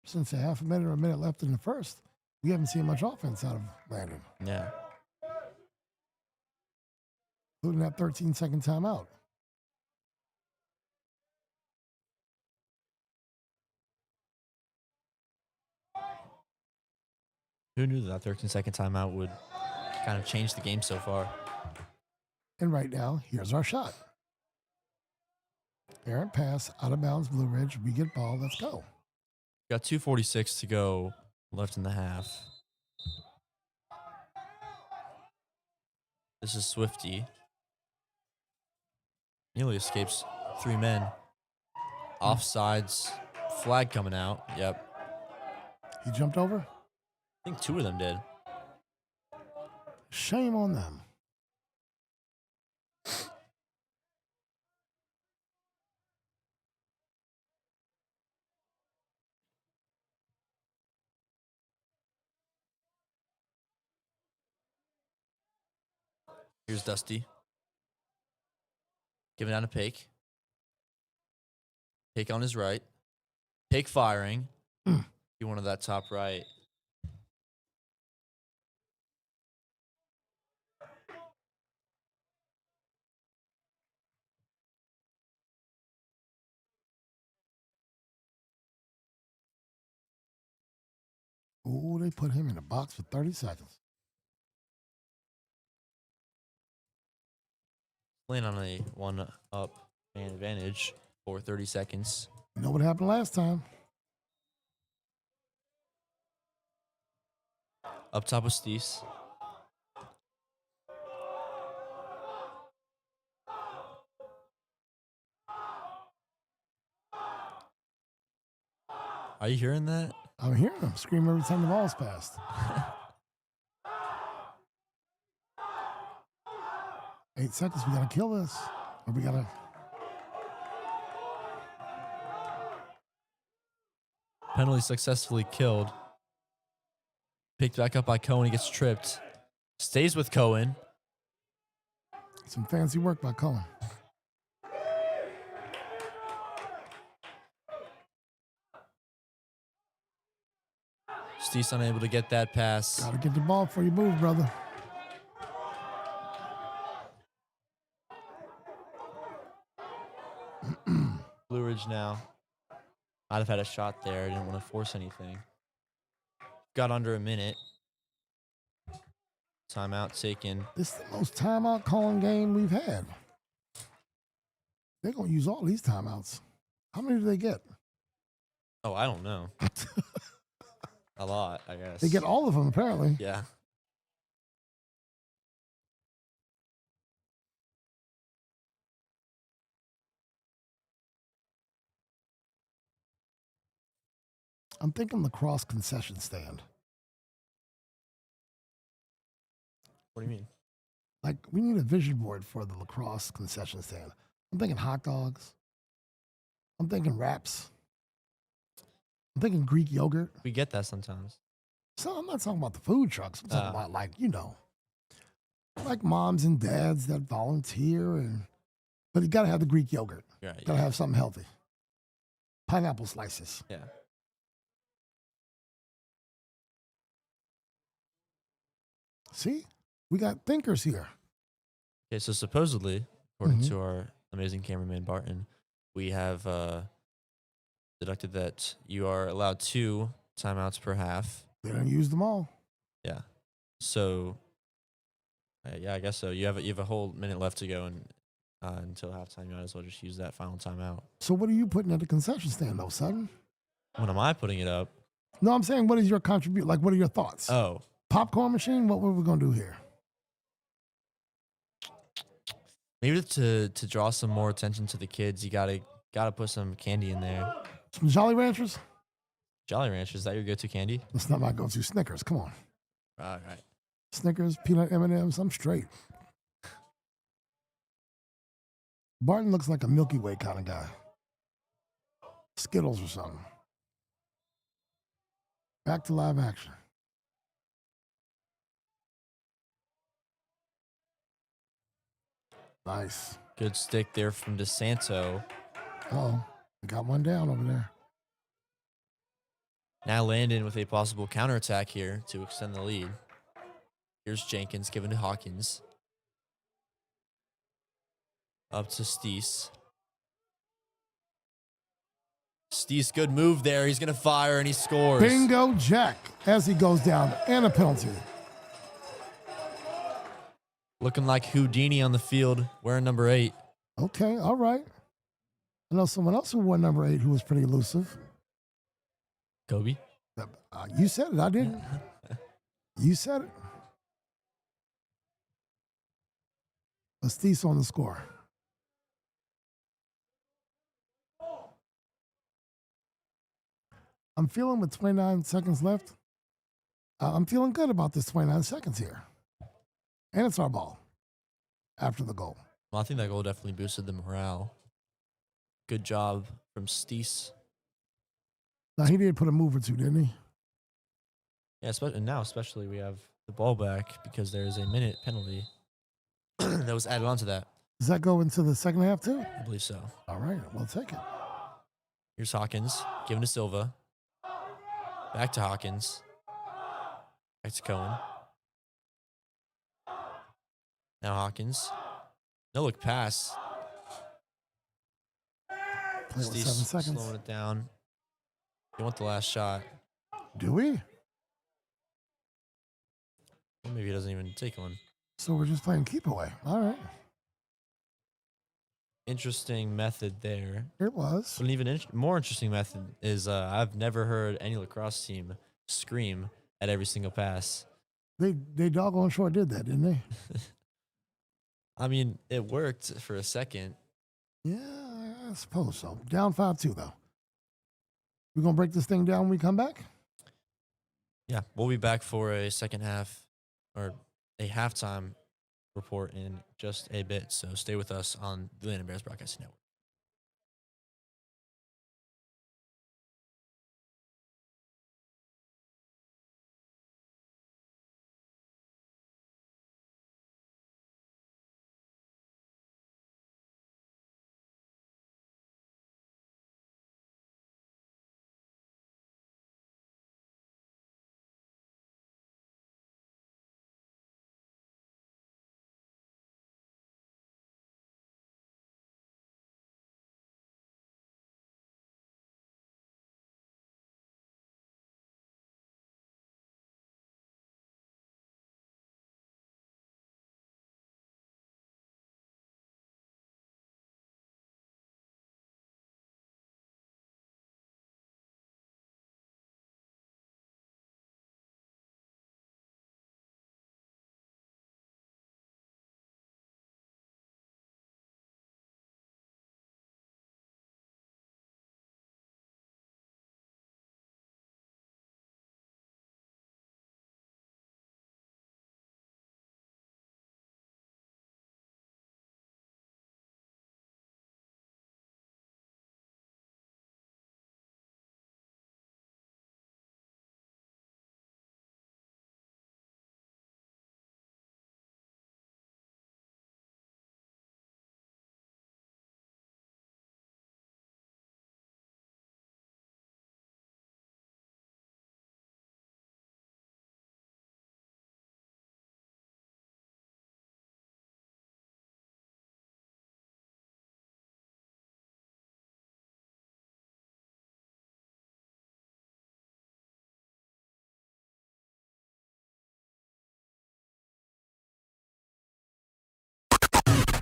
S5: Since a half a minute or a minute left in the first, we haven't seen much offense out of Landon.
S2: Yeah.
S5: Including that 13-second timeout.
S2: Who knew that 13-second timeout would kind of change the game so far?
S5: And right now, here's our shot. Errant pass, out of bounds, Blue Ridge. We get ball. Let's go.
S2: Got 2:46 to go left in the half. This is Swifty. Nearly escapes three men. Offsides. Flag coming out. Yep.
S5: He jumped over.
S2: I think two of them did.
S5: Shame on them.
S2: Here's Dusty. Giving down to Pake. Pake on his right. Pake firing. He wanted that top right.
S5: Oh, they put him in a box for 30 seconds.
S2: Playing on a one-up man advantage for 30 seconds.
S5: You know what happened last time?
S2: Up top with Steese. Are you hearing that?
S5: I'm hearing him scream every time the ball's passed. 8 seconds. We got to kill this. Or we got to...
S2: Penalty successfully killed. Picked back up by Cohen. He gets tripped. Stays with Cohen.
S5: Some fancy work by Cohen.
S2: Steve's unable to get that pass.
S5: Got to get the ball before you move, brother.
S2: Blue Ridge now. Might have had a shot there. Didn't want to force anything. Got under a minute. Timeout taken.
S5: This is the most timeout calling game we've had. They're going to use all these timeouts. How many do they get?
S2: Oh, I don't know. A lot, I guess.
S5: They get all of them, apparently.
S2: Yeah.
S5: I'm thinking Lacrosse concession stand.
S2: What do you mean?
S5: Like, we need a vision board for the Lacrosse concession stand. I'm thinking hot dogs. I'm thinking wraps. I'm thinking Greek yogurt.
S2: We get that sometimes.
S5: So I'm not talking about the food trucks. I'm talking about, like, you know, like moms and dads that volunteer. But you got to have the Greek yogurt.
S2: Right.
S5: Got to have something healthy. Pineapple slices.
S2: Yeah.
S5: See? We got thinkers here.
S2: Okay, so supposedly, according to our amazing cameraman Barton, we have deducted that you are allowed 2 timeouts per half.
S5: They don't use them all.
S2: Yeah. So, yeah, I guess so. You have a whole minute left to go, and until halftime, you might as well just use that final timeout.
S5: So what are you putting at the concession stand, though, son?
S2: When am I putting it up?
S5: No, I'm saying, what is your contribution? Like, what are your thoughts?
S2: Oh,
S5: Popcorn machine? What are we going to do here?
S2: maybe to draw some more attention to the kids, you gotta put some candy in there.
S5: Some Jolly Ranchers?
S2: Jolly Ranchers, is that your go-to candy?
S5: That's not my go-to. Snickers. Come on.
S2: Right.
S5: Snickers, peanut M&Ms. I'm straight. Barton looks like a Milky Way kind of guy. Skittles or something. Back to live action. Nice.
S2: Good stick there from DeSanto.
S5: Oh, we got one down over there.
S2: Now Landon with a possible counterattack here to extend the lead. Here's Jenkins giving to Hawkins. Up to Steese. Steese, good move there. He's going to fire, and he scores.
S5: Bingo Jack as he goes down, and a penalty.
S2: Looking like Houdini on the field, wearing number 8.
S5: Okay, all right. I know someone else who wore number 8 who was pretty elusive.
S2: Kobe.
S5: You said it, I didn't. You said it. Steese on the score. I'm feeling with 29 seconds left. I'm feeling good about this 29 seconds here. And it's our ball after the goal.
S2: Well, I think that goal definitely boosted the morale. Good job from Steese.
S5: Now, he did put a move or two, didn't he?
S2: Yeah, and now especially we have the ball back because there's a minute penalty that was added on to that.
S5: Does that go into the second half, too?
S2: I believe so.
S5: All right, we'll take it.
S2: Here's Hawkins, giving to Silva. Back to Hawkins. Back to Cohen. Now Hawkins. No look pass.
S5: Play with
S2: Steve's
S5: 7 seconds.
S2: slowing it down. You want the last shot.
S5: Do we?
S2: Well, maybe he doesn't even take one.
S5: So we're just playing keep away. All right.
S2: Interesting method there.
S5: It was.
S2: But an even more interesting method is I've never heard any lacrosse team scream at every single pass.
S5: They doggone sure did that, didn't they?
S2: I mean, it worked for a second.
S5: Yeah, I suppose so. Down 5-2, though. We're going to break this thing down when we come back?
S2: Yeah, we'll be back for a second half or a halftime report in just a bit. So stay with us on the Landon Bears Broadcasting Network.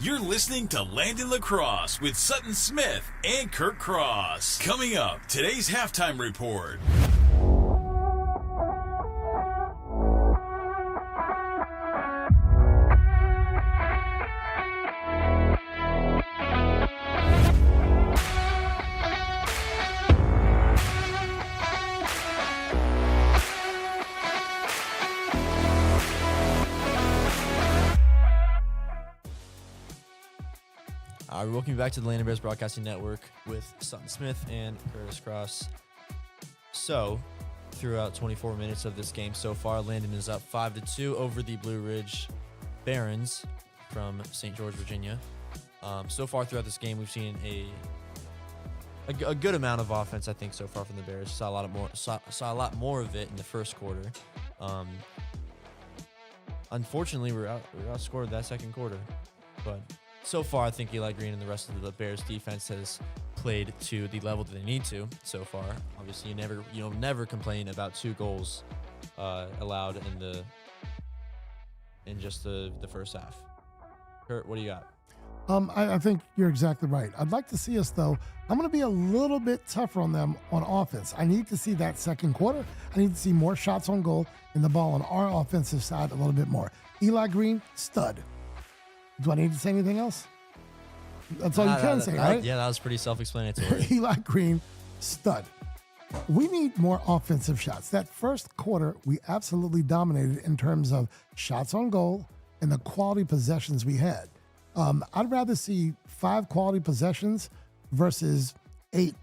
S4: You're listening to Landon Lacrosse with Sutton Smith and Kirk Cross. Coming up, today's halftime report.
S2: Welcome back to the Landon Bears Broadcasting Network with Sutton Smith and Curtis Cross. So, throughout 24 minutes of this game so far, Landon is up 5-2 over the Blue Ridge Barons from St. George, Virginia. So far throughout this game, we've seen a good amount of offense, I think, so far from the Bears. Saw a lot more of it in the first quarter. Unfortunately, we were outscored that second quarter, but so far, I think Eli Green and the rest of the Bears defense has played to the level that they need to so far. Obviously, you'll never complain about 2 goals allowed in just the first half. Kurt, what do you got?
S5: I think you're exactly right. I'd like to see us, though. I'm going to be a little bit tougher on them on offense. I need to see that second quarter. I need to see more shots on goal and the ball on our offensive side a little bit more. Eli Green, stud. Do I need to say anything else? That's all you can say, right?
S2: Yeah, that was pretty self-explanatory.
S5: Eli Green, stud. We need more offensive shots. That first quarter, we absolutely dominated in terms of shots on goal and the quality possessions we had. I'd rather see 5 quality possessions versus 8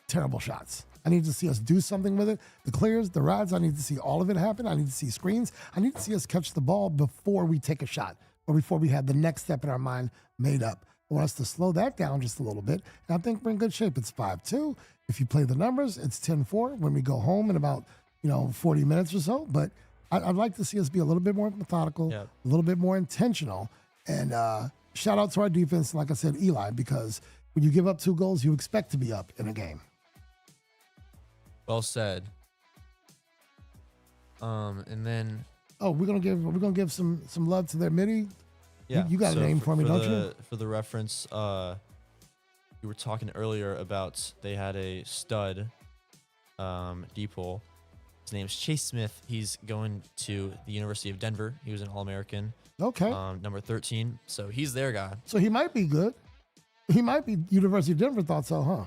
S5: terrible shots. I need to see us do something with it. The clears, the rides, I need to see all of it happen. I need to see screens. I need to see us catch the ball before we take a shot, or before we have the next step in our mind made up. I want us to slow that down just a little bit. And I think we're in good shape. It's 5-2. If you play the numbers, it's 10-4 when we go home in about 40 minutes or so. But I'd like to see us be a little bit more methodical, a little bit more intentional. And shout out to our defense, like I said, Eli, because when you give up 2 goals, you expect to be up in a game.
S2: Well said. And then...
S5: Oh, we're gonna give some love to their midi.
S2: Yeah,
S5: you got a name for me, don't you?
S2: For the reference, you were talking earlier about they had a stud D-pole. His name's Chase Smith. He's going to the University of Denver. He was an All-American.
S5: Okay.
S2: Number 13. So he's their guy.
S5: So he might be good. He might be. University of Denver thought so, huh?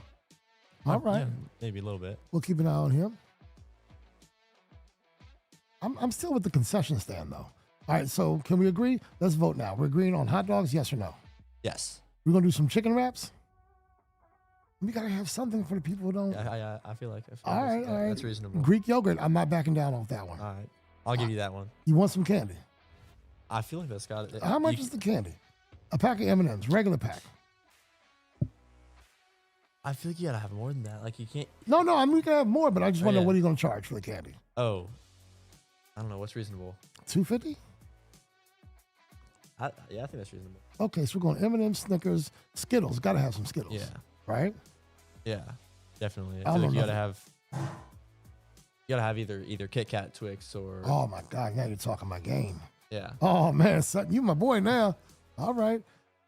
S5: All right.
S2: Yeah, maybe a little bit.
S5: We'll keep an eye on him. I'm still with the concession stand, though. All right, so can we agree? Let's vote now. We're agreeing on hot dogs, yes or no?
S2: Yes.
S5: We're going to do some chicken wraps? We got to have something for the people who don't.
S2: Yeah, I feel like
S5: all right.
S2: That's reasonable.
S5: Greek yogurt, I'm not backing down off that one.
S2: All right. I'll give you that one.
S5: You want some candy?
S2: I feel like that's got it.
S5: How much is the candy? A pack of M&Ms, regular pack.
S2: I feel like you got to have more than that. Like, you can't.
S5: No, I'm going to have more, but I just want to know what are you going to charge for the candy?
S2: Oh. I don't know. What's reasonable?
S5: $2.50?
S2: I think that's reasonable.
S5: Okay, so we're going M&M's, Snickers, Skittles. Got to have some Skittles.
S2: Yeah.
S5: Right?
S2: Yeah, definitely. I feel like you gotta have either Kit Kat, Twix, or.
S5: Oh my God! Now you're talking my game.
S2: Yeah.
S5: Oh man, son, you my boy now. All right.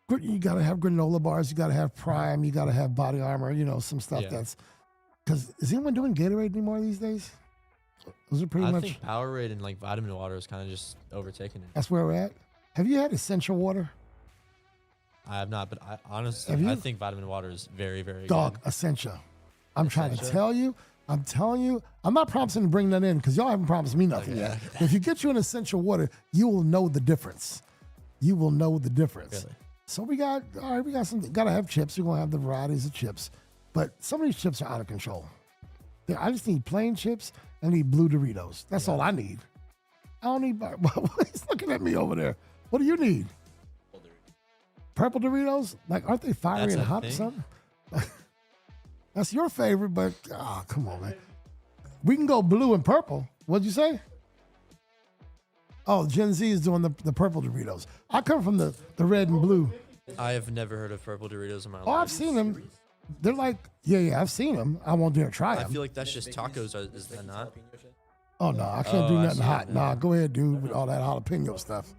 S5: You gotta have granola bars. You gotta have Prime. You gotta have Body Armor. Some stuff that's. Because is anyone doing Gatorade anymore these days? Those are pretty much.
S2: I think Powerade and like vitamin water is kind of just overtaking it.
S5: That's where we're at. Have you had essential water?
S2: I have not, but I honestly, I think vitamin water is very, very
S5: good. Essential. I'm trying to tell you. I'm telling you. I'm not promising to bring that in because y'all haven't promised me nothing yet. If you get you an essential water, you will know the difference. You will know the difference.
S2: Really?
S5: So we got some. Got to have chips. We're gonna have the varieties of chips, but some of these chips are out of control. I just need plain chips. I need blue Doritos. That's all I need. I don't need. He's looking at me over there. What do you need? Purple Doritos? Like, aren't they fiery and hot or something? That's your favorite, but come on, man. We can go blue and purple. What'd you say? Oh, Gen Z is doing the purple Doritos. I come from the red and blue.
S2: I have never heard of purple Doritos in my life.
S5: Oh, I've seen them. They're like, yeah, I've seen them. I won't dare try them.
S2: I feel like that's just tacos, is that not?
S5: Oh, no, I can't do nothing hot. Nah, go ahead, dude, with all that jalapeno stuff.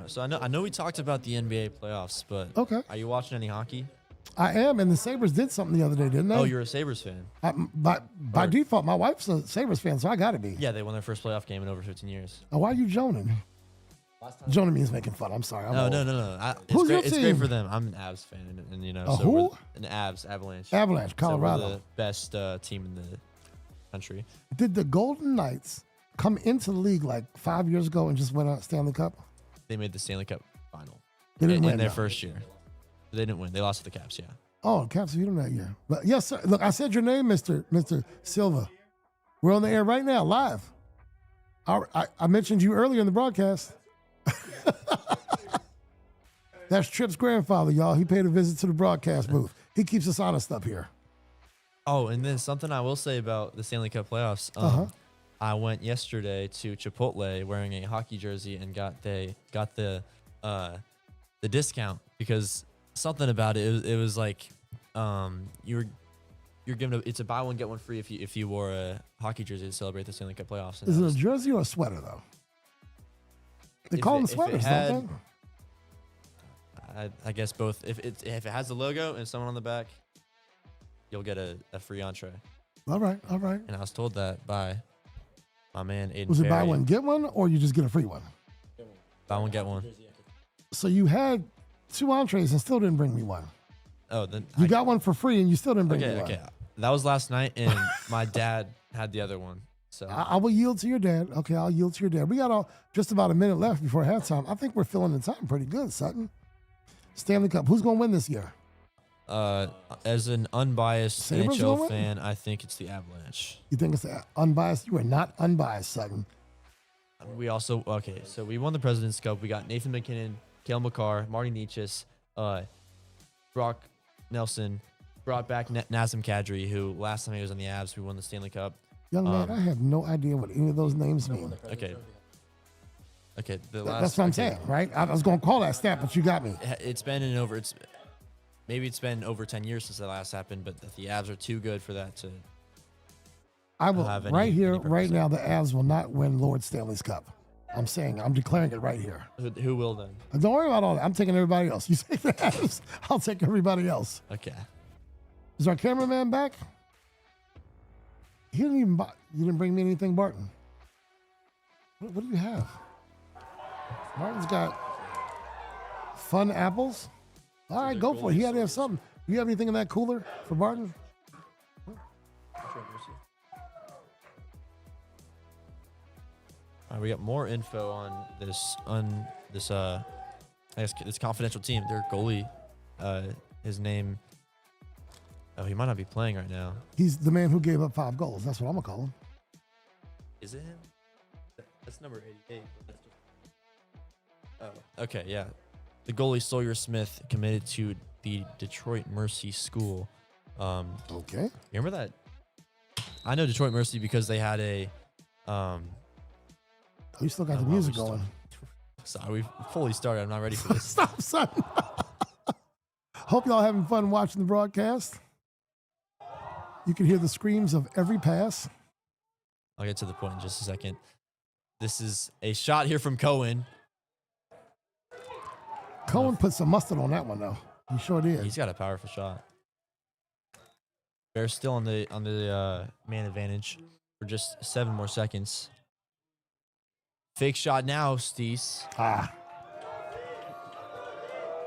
S2: So I know we talked about the NBA playoffs, but
S5: Okay.
S2: are you watching any hockey?
S5: I am, and the Sabres did something the other day, didn't they?
S2: Oh, you're a Sabres fan.
S5: By default, my wife's a Sabres fan, so I got to be.
S2: Yeah, they won their first playoff game in over 15 years.
S5: Why are you joning? Joning means making fun. I'm sorry. I'm
S2: No,
S5: old.
S2: no.
S5: Who's your
S2: It's great
S5: team?
S2: for them. I'm an Avs fan, and you know,
S5: A
S2: so
S5: who?
S2: we're an Avalanche.
S5: Avalanche,
S2: So we're
S5: Colorado.
S2: the best team in the country.
S5: Did the Golden Knights come into the league like 5 years ago and just win a Stanley Cup?
S2: They made the Stanley Cup final
S5: They didn't
S2: in
S5: win
S2: their
S5: though.
S2: first year. They didn't win. They lost to the Caps. Yeah.
S5: Oh, Caps beat them that year. But yes, sir. Look, I said your name, Mr. Silva. We're on the air right now, live. I mentioned you earlier in the broadcast. That's Tripp's grandfather, y'all. He paid a visit to the broadcast booth. He keeps us honest up here.
S2: Oh, and then something I will say about the Stanley Cup playoffs. I went yesterday to Chipotle wearing a hockey jersey and got the discount because something about it. It was like you're given it's a buy one get one free if you wore a hockey jersey to celebrate the Stanley Cup playoffs. And
S5: Is
S2: I
S5: it a
S2: was-
S5: jersey or a sweater, though? They
S2: If
S5: call
S2: it-
S5: them
S2: if it
S5: sweaters,
S2: had-
S5: don't they?
S2: I guess both. If it has the logo and someone on the back, you'll get a free entree.
S5: All right.
S2: And I was told that by my man Aiden.
S5: Was it buy
S2: Ferry.
S5: one, get one, or you just get a free one?
S2: Buy one get one.
S5: So you had 2 entrees and still didn't bring me one.
S2: Oh, then
S5: You got one for free and you still didn't bring me one.
S2: Okay. That was last night, and my dad had the other one. So
S5: I will yield to your dad. Okay, I'll yield to your dad. We got just about a minute left before halftime. I think we're filling the time pretty good, Sutton. Stanley Cup. Who's going to win this year?
S2: as an unbiased
S5: Sabres gonna
S2: NHL
S5: win?
S2: fan, I think it's the Avalanche.
S5: You think it's unbiased? You are not unbiased, Sutton.
S2: We also so we won the President's Cup. We got Nathan McKinnon, Cale Makar, Marty Nietzsche, Brock Nelson, brought back Nazem Kadri, who last time he was on the Avs, we won the Stanley Cup.
S5: Young man, I have no idea what any of those names mean.
S2: Okay. The
S5: That's what I'm saying, right? I was going to call that stat, but you got me.
S2: It's been it's been over 10 years since that last happened, but the Avs are too good for that to.
S5: I will
S2: have any-
S5: right here,
S2: any purpose.
S5: right now. The Avs will not win Lord Stanley's Cup. I'm declaring it right here.
S2: Who will then?
S5: Don't worry about all that. I'm taking everybody else. You take the Avs, I'll take everybody else.
S2: Okay.
S5: Is our cameraman back? He didn't even. You didn't bring me anything, Barton. What do you have? Martin's got fun apples. All right, go for it. He had to have something. Do you have anything in that cooler for Barton?
S2: We got more info on this I guess this confidential team. Their goalie, his name. Oh, he might not be playing right now.
S5: He's the man who gave up 5 goals. That's what I'm gonna call him.
S2: Is it him? That's number 88. Oh, okay, yeah. The goalie Sawyer Smith committed to the Detroit Mercy School.
S5: Okay.
S2: You remember that? I know Detroit Mercy because they had a.
S5: Oh, you still got the
S2: wow,
S5: music
S2: we
S5: going.
S2: Sorry, we fully started. I'm not ready for this.
S5: Stop, son. Hope y'all having fun watching the broadcast. You can hear the screams of every pass.
S2: I'll get to the point in just a second. This is a shot here from Cohen.
S5: Cohen put some mustard on that one, though. He sure did.
S2: He's got a powerful shot. Bears still on the man advantage for just 7 more seconds. Fake shot now, Steese.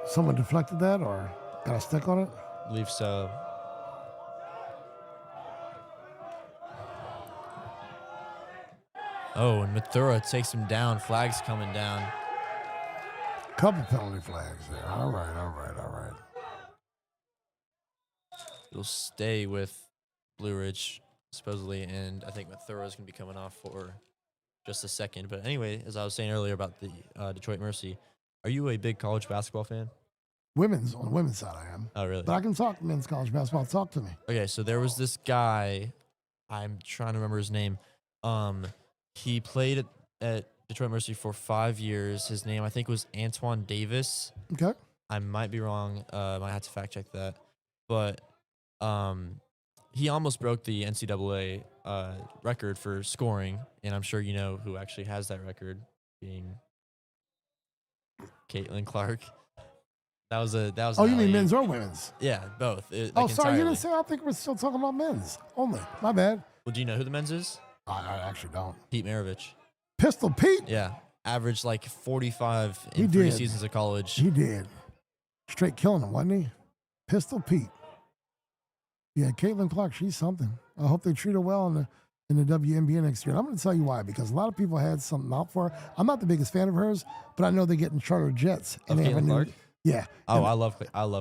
S5: Someone deflected that or got a stick on it?
S2: I believe so. Oh, and Mathura takes him down. Flag's coming down.
S5: Couple penalty flags there. All right.
S2: It'll stay with Blue Ridge, supposedly, and I think Mathura is going to be coming off for just a second. But anyway, as I was saying earlier about the Detroit Mercy, are you a big college basketball fan?
S5: On the women's side, I am.
S2: Oh, really?
S5: But I can talk men's college basketball. Talk to me.
S2: Okay, so there was this guy, I'm trying to remember his name. He played at Detroit Mercy for 5 years. His name, I think, was Antoine Davis.
S5: Okay.
S2: I might be wrong. Might have to fact check that. But he almost broke the NCAA record for scoring, and I'm sure you know who actually has that record, being Caitlin Clark. That was an
S5: Oh, you mean
S2: alley-oop.
S5: men's or women's?
S2: Yeah, both.
S5: Oh, sorry, you didn't say. I think we're still talking about men's only. My bad.
S2: Well, do you know who the men's is?
S5: I actually don't.
S2: Pete Maravich.
S5: Pistol Pete.
S2: Yeah, averaged like 45
S5: He
S2: in 3
S5: did.
S2: seasons of college.
S5: He did. Straight killing him, wasn't he? Pistol Pete. Yeah, Caitlin Clark, she's something. I hope they treat her well in the WNBA next year. And I'm going to tell you why, because a lot of people had something out for her. I'm not the biggest fan of hers, but I know they're getting charter jets. And
S2: Of
S5: they have a
S2: Caitlin
S5: new,
S2: Clark?
S5: yeah.
S2: Oh,
S5: and,
S2: I love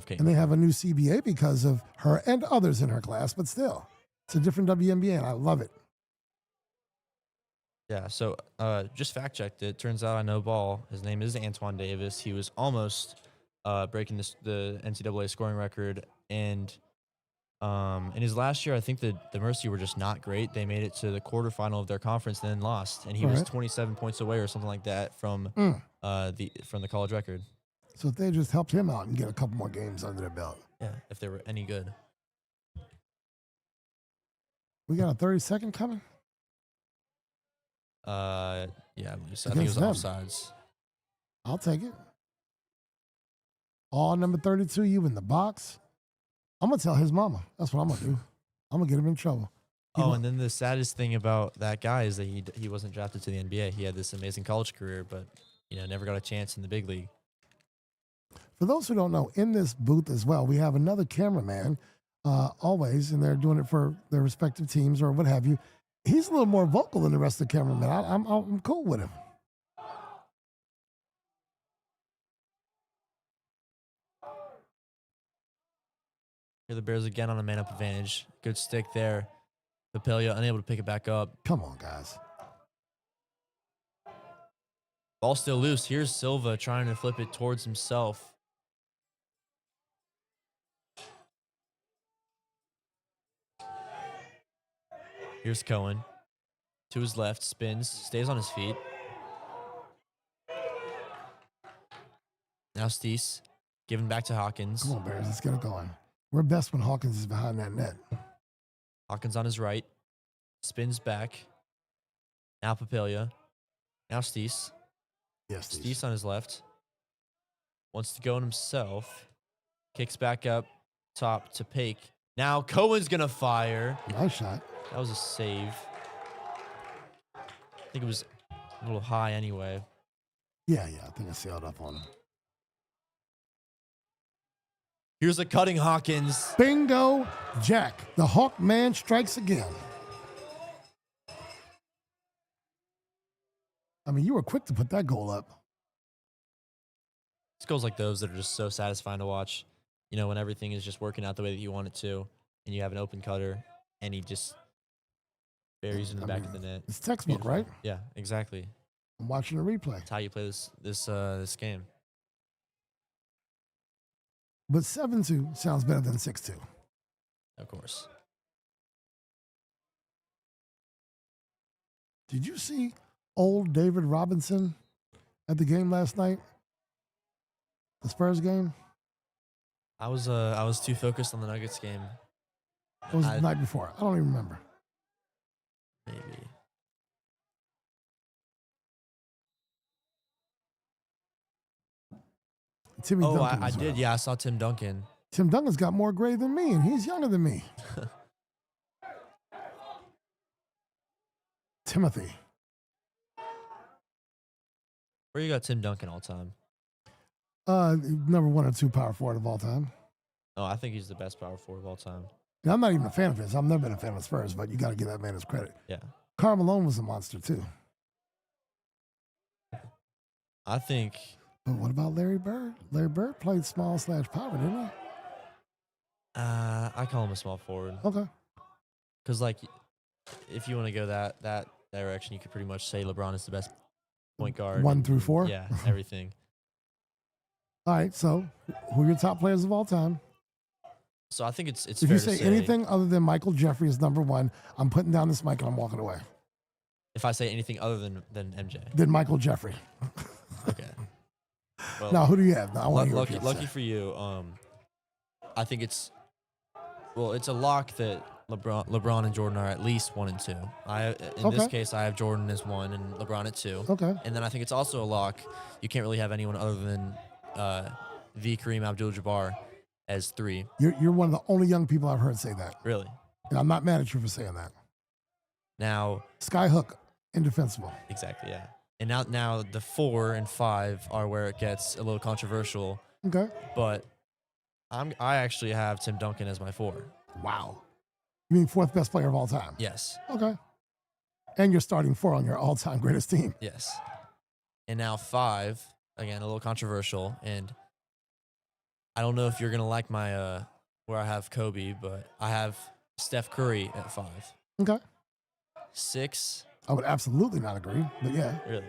S2: Caitlin.
S5: and they have a new CBA because of her and others in her class, but still, it's a different WNBA, and I love it.
S2: Yeah, so just fact checked it. Turns out I know ball. His name is Antoine Davis. He was almost breaking the NCAA scoring record, and in his last year, I think the Mercy were just not great. They made it to the quarterfinal of their conference, then lost, and he was 27 points away or something like that from the college record.
S5: So if they just helped him out and get a couple more games under their belt.
S2: Yeah, if they were any good.
S5: We got a 30-second coming?
S2: Yeah, I believe so. I think it was
S5: Against them.
S2: offsides.
S5: I'll take it. All number 32, you in the box. I'm going to tell his mama. That's what I'm going to do. I'm going to get him in trouble.
S2: Oh, and then the saddest thing about that guy is that he wasn't drafted to the NBA. He had this amazing college career, but never got a chance in the big league.
S5: For those who don't know, in this booth as well, we have another cameraman always, and they're doing it for their respective teams or what have you. He's a little more vocal than the rest of the cameramen. I'm cool with him.
S2: Here the Bears again on a man-up advantage. Good stick there. Papelia unable to pick it back up.
S5: Come on, guys.
S2: Ball still loose. Here's Silva trying to flip it towards himself. Here's Cohen. To his left, spins, stays on his feet. Now Steese, giving back to Hawkins.
S5: Come on, Bears. Let's get it going. We're best when Hawkins is behind that net.
S2: Hawkins on his right. Spins back. Now Papelia. Now Steese.
S5: Yes,
S2: Steese on his left. Wants to go in himself. Kicks back up top to Pake. Now Cohen's going to fire.
S5: Nice shot.
S2: That was a save. I think it was a little high anyway.
S5: Yeah. I think I sailed up on him.
S2: Here's a cutting Hawkins.
S5: Bingo, Jack. The Hawk man strikes again. I mean, you were quick to put that goal up.
S2: It's goals like those that are just so satisfying to watch. When everything is just working out the way that you want it to, and you have an open cutter, and he just buries in the back of the net.
S5: It's textbook,
S2: Beautiful.
S5: right?
S2: Yeah, exactly.
S5: I'm watching a replay.
S2: That's how you play this game.
S5: But 7-2 sounds better than 6-2.
S2: Of course.
S5: Did you see old David Robinson at the game last night? The Spurs game?
S2: I was too focused on the Nuggets game.
S5: It was the night before. I don't even remember.
S2: Maybe.
S5: Timmy Duncan
S2: I
S5: was
S2: did.
S5: around.
S2: Yeah, I saw Tim Duncan.
S5: Tim Duncan's got more gray than me, and he's younger than me. Timothy.
S2: Where you got Tim Duncan all time?
S5: Number 1 or 2 power forward of all time.
S2: Oh, I think he's the best power forward of all time.
S5: And I'm not even a fan of his. I've never been a fan of Spurs, but you got to give that man his credit.
S2: Yeah.
S5: Karl Malone was a monster, too.
S2: I think.
S5: But what about Larry Bird? Larry Bird played small/power, didn't he?
S2: I call him a small forward.
S5: Okay.
S2: Because, if you want to go that direction, you could pretty much say LeBron is the best point guard.
S5: 1 through 4?
S2: Yeah, everything.
S5: All right, so who are your top players of all time?
S2: So I think it's
S5: If
S2: fair
S5: you
S2: to
S5: say
S2: say
S5: anything other than Michael Jeffrey is number 1, I'm putting down this mic and I'm walking away.
S2: If I say anything other than MJ.
S5: Then Michael Jeffrey.
S2: Okay. Well,
S5: Now, who do you have? Now, I wanna hear what
S2: lucky,
S5: you have to
S2: lucky
S5: say.
S2: for you. I think it's a lock that LeBron and Jordan are at least 1 and 2. In this case, I have Jordan as 1 and LeBron at 2.
S5: Okay.
S2: And then I think it's also a lock. You can't really have anyone other than the Kareem Abdul-Jabbar as 3.
S5: You're one of the only young people I've heard say that.
S2: Really?
S5: And I'm not mad at you for saying that.
S2: Now,
S5: Skyhook, indefensible.
S2: exactly, yeah. And now the 4 and 5 are where it gets a little controversial.
S5: Okay.
S2: But I actually have Tim Duncan as my 4.
S5: Wow. You mean 4th best player of all time?
S2: Yes.
S5: Okay. And you're starting 4 on your all-time greatest team.
S2: Yes. And now 5, again, a little controversial. And I don't know if you're going to like my where I have Kobe, but I have Steph Curry at 5.
S5: Okay.
S2: 6.
S5: I would absolutely not agree, but yeah.
S2: Really?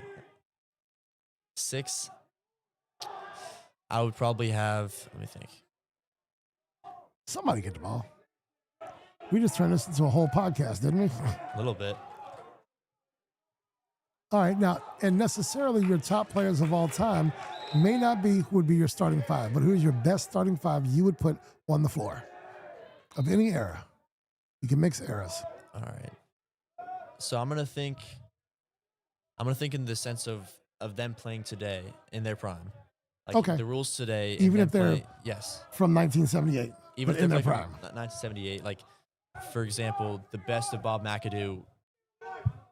S2: 6. I would probably have, let me think.
S5: Somebody get the ball. We just turned this into a whole podcast, didn't we?
S2: A little bit.
S5: All right, now, and necessarily your top players of all time may not be who would be your starting 5, but who's your best starting 5 you would put on the floor of any era? You can mix eras.
S2: All right. So I'm gonna think in the sense of them playing today in their prime. Like
S5: Okay.
S2: the rules today. and
S5: Even
S2: them
S5: if they're
S2: yes.
S5: from 1978,
S2: Even
S5: but
S2: if
S5: in
S2: they're
S5: their
S2: playing
S5: prime.
S2: from 1978, like for example, the best of Bob McAdoo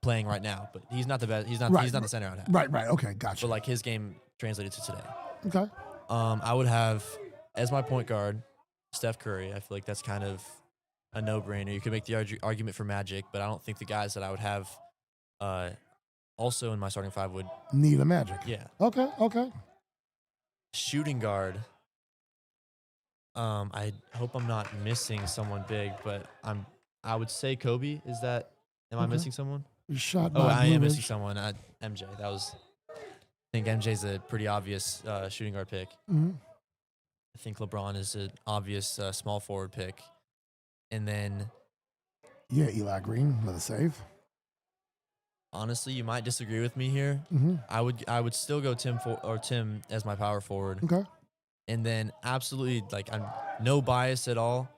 S2: playing right now, but he's not the best. He's not the center I'd have.
S5: Right. Okay, gotcha.
S2: But like his game translated to today.
S5: Okay.
S2: I would have as my point guard Steph Curry. I feel like that's kind of a no-brainer. You could make the argument for Magic, but I don't think the guys that I would have also in my starting 5 would.
S5: Need a Magic.
S2: Yeah.
S5: Okay.
S2: Shooting guard. I hope I'm not missing someone big, but I would say Kobe. Am I
S5: Okay.
S2: missing someone?
S5: You're shot
S2: Oh,
S5: by
S2: I am
S5: Blue
S2: missing
S5: Ridge.
S2: someone. MJ. I think MJ's a pretty obvious shooting guard pick.
S5: Mhm.
S2: I think LeBron is an obvious small forward pick. And then,
S5: Yeah, Eli Green with a save.
S2: honestly, you might disagree with me here.
S5: Mm-hmm.
S2: I would still go Tim as my power forward.
S5: Okay.
S2: And then absolutely, like, I'm no bias at all.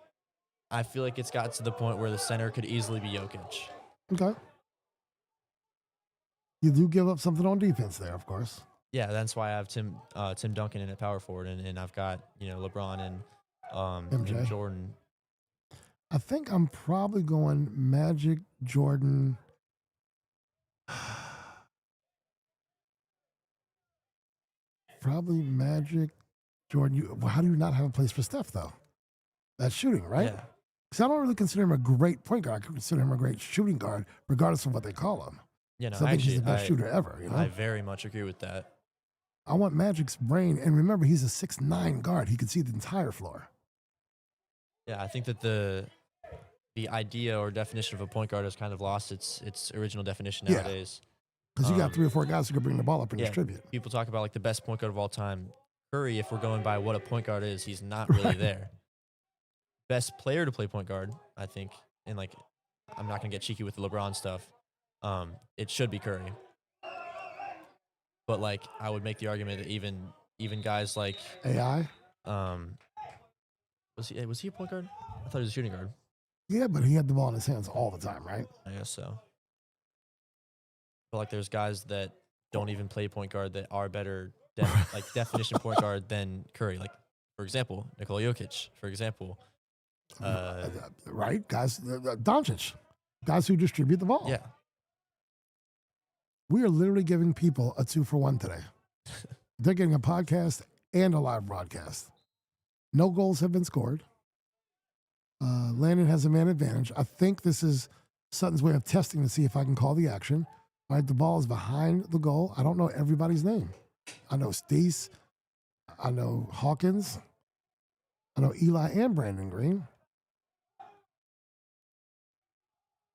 S2: I feel like it's got to the point where the center could easily be Jokic.
S5: Okay. You do give up something on defense there, of course.
S2: Yeah, that's why I have Tim Duncan in at power forward, and I've got LeBron and
S5: MJ.
S2: and Jordan.
S5: I think I'm probably going Magic, Jordan. Probably Magic, Jordan. How do you not have a place for Steph, though? That's shooting, right?
S2: Yeah,
S5: Because I don't really consider him a great point guard. I consider him a great shooting guard, regardless of what they call him.
S2: yeah. No,
S5: So I think
S2: actually,
S5: he's the best shooter ever. You know?
S2: I very much agree with that.
S5: I want Magic's brain. And remember, he's a 6'9" guard. He could see the entire floor.
S2: Yeah, I think that the idea or definition of a point guard has kind of lost its original definition
S5: Yeah.
S2: nowadays.
S5: Because you got 3 or 4 guys who can bring the ball up and
S2: Yeah.
S5: distribute.
S2: People talk about like the best point guard of all time. Curry, if we're going by what a point guard is, he's not really
S5: Right.
S2: there. Best player to play point guard, I think, and like I'm not gonna get cheeky with the LeBron stuff. It should be Curry. But like I would make the argument that even guys like
S5: AI?
S2: was he a point guard? I thought he was a shooting guard.
S5: Yeah, but he had the ball in his hands all the time, right?
S2: I guess so. But like there's guys that don't even play point guard that are better definition point guard than Curry. Like for example, Nikola Jokic, for example.
S5: Right? Guys, Doncic. Guys who distribute the ball.
S2: Yeah.
S5: We are literally giving people a 2-for-1 today. They're getting a podcast and a live broadcast. No goals have been scored. Landon has a man advantage. I think this is Sutton's way of testing to see if I can call the action. All right, the ball is behind the goal. I don't know everybody's name. I know Steese. I know Hawkins. I know Eli and Brandon Green.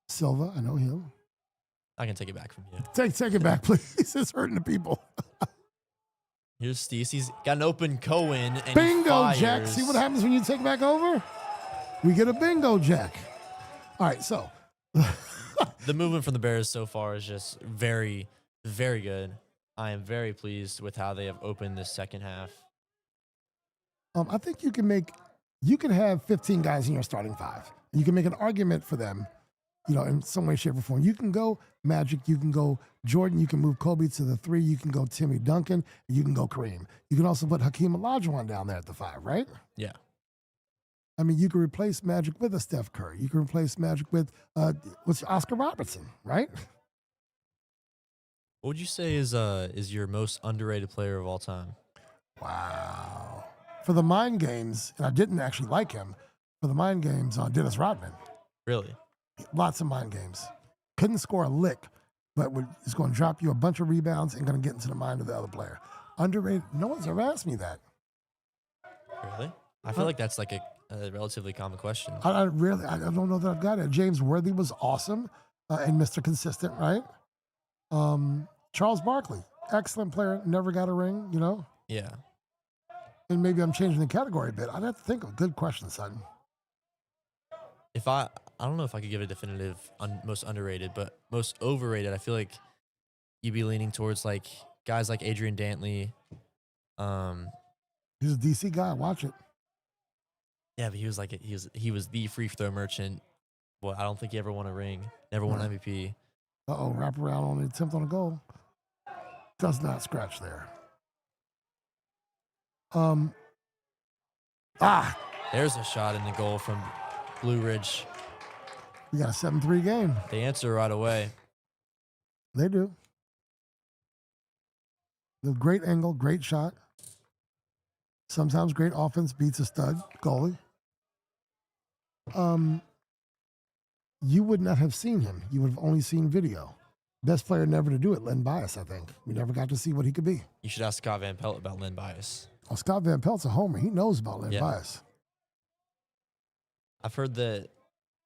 S5: Silva, I know him.
S2: I can take it back from you.
S5: Take it back, please. It's hurting the people.
S2: Here's Steve. He's got an open Cohen and
S5: Bingo,
S2: he fires.
S5: Jack. See what happens when you take back over? We get a bingo, Jack. All right, so.
S2: The movement from the Bears so far is just very, very good. I am very pleased with how they have opened this second half.
S5: I think you can have 15 guys in your starting 5. You can make an argument for them, in some way, shape, or form. You can go Magic, you can go Jordan, you can move Kobe to the 3, you can go Timmy Duncan, and you can go Kareem. You can also put Hakeem Olajuwon down there at the 5, right?
S2: Yeah.
S5: I mean, you can replace Magic with a Steph Curry. You can replace Magic with Oscar Robertson, right?
S2: What would you say is your most underrated player of all time?
S5: Wow. For the mind games, and I didn't actually like him, for the mind games, Dennis Rodman.
S2: Really?
S5: Lots of mind games. Couldn't score a lick, but is going to drop you a bunch of rebounds and going to get into the mind of the other player. Underrated. No one's ever asked me that.
S2: Really? I feel like that's like a relatively common question.
S5: I don't know that I've got it. James Worthy was awesome and Mr. Consistent, right? Charles Barkley, excellent player, never got a ring,
S2: Yeah.
S5: And maybe I'm changing the category a bit. I'd have to think of a good question, son.
S2: If I don't know if I could give a definitive most underrated, but most overrated, I feel like you'd be leaning towards like guys like Adrian Dantley.
S5: He's a DC guy. Watch it.
S2: Yeah, but he was the free throw merchant. Well, I don't think he ever won a ring. Never won MVP.
S5: Wrap around on the attempt on a goal. Does not scratch there.
S2: There's a shot in the goal from Blue Ridge.
S5: We got a 7-3 game.
S2: They answer right away.
S5: They do. The great angle, great shot. Sometimes great offense beats a stud goalie. You would not have seen him. You would have only seen video. Best player never to do it, Len Bias, I think. We never got to see what he could be.
S2: You should ask Scott Van Pelt about Len Bias.
S5: Oh, Scott Van Pelt's a homer. He knows about Len Bias.
S2: I've heard that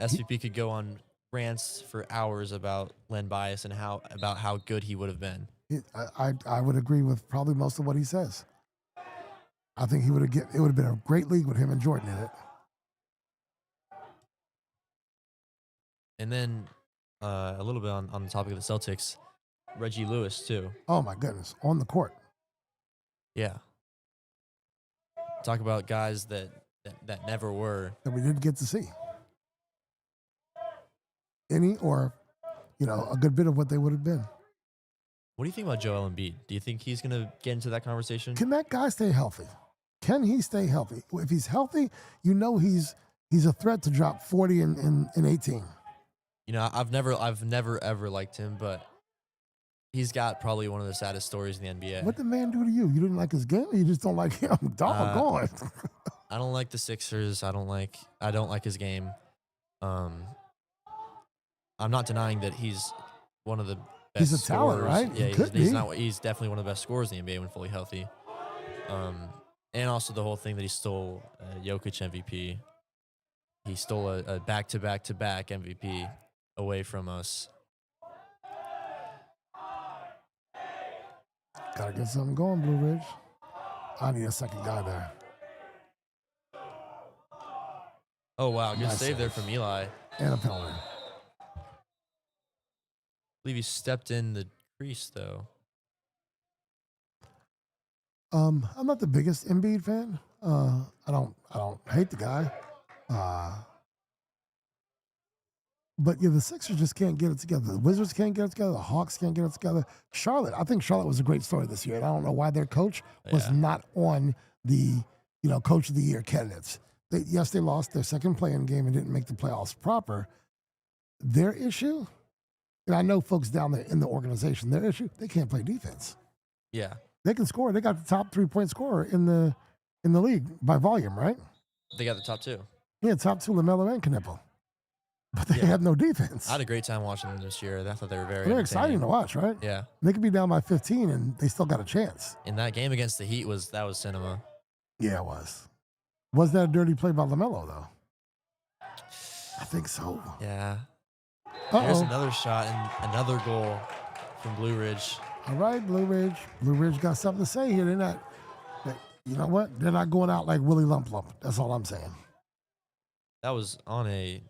S2: SVP could go on rants for hours about Len Bias and about how good he would have been.
S5: I would agree with probably most of what he says. I think it would have been a great league with him and Jordan in it.
S2: And then a little bit on the topic of the Celtics, Reggie Lewis too.
S5: Oh my goodness, on the court.
S2: Yeah. Talk about guys that never were.
S5: That we didn't get to see. Any or, a good bit of what they would have been.
S2: What do you think about Joel Embiid? Do you think he's going to get into that conversation?
S5: Can that guy stay healthy? Can he stay healthy? If he's healthy, he's a threat to drop 40 in 18.
S2: I've never ever liked him, but he's got probably one of the saddest stories in the NBA.
S5: What did the man do to you? You didn't like his game, or you just don't like him? Doggone.
S2: I don't like the Sixers. I don't like his game. I'm not denying that he's one of the best.
S5: He's a talent,
S2: scorers.
S5: right?
S2: Yeah, he's definitely one of the best scorers in the NBA when fully healthy. And also the whole thing that he stole Jokic MVP. He stole a back-to-back-to-back MVP away from us.
S5: Gotta get something going, Blue Ridge. I need a second guy there.
S2: Oh, wow. Good
S5: Nice
S2: save there from Eli.
S5: And a penalty.
S2: I believe he stepped in the crease, though.
S5: I'm not the biggest Embiid fan. I don't hate the guy. But the Sixers just can't get it together. The Wizards can't get it together. The Hawks can't get it together. I think Charlotte was a great story this year. And I don't know why their coach was not on the coach of the year candidates. They lost their second play-in game and didn't make the playoffs proper. Their issue, and I know folks down there in the organization, their issue, they can't play defense.
S2: Yeah.
S5: They can score. They got the top 3-point scorer in the league by volume, right?
S2: They got the top two.
S5: Yeah, top 2, LaMelo and Knipple. But they have no defense.
S2: I had a great time watching them this year. I thought they were
S5: They're exciting to watch, right?
S2: Yeah.
S5: They could be down by 15 and they still got a chance.
S2: In that game against the Heat was cinema.
S5: Yeah, it was. Was that a dirty play by LaMelo, though? I think so.
S2: Yeah.
S5: Uh-oh.
S2: There's another shot and another goal from Blue Ridge.
S5: All right, Blue Ridge. Blue Ridge got something to say here. You know what? They're not going out like Willie Lump Lump. That's all I'm saying.
S2: That was on a.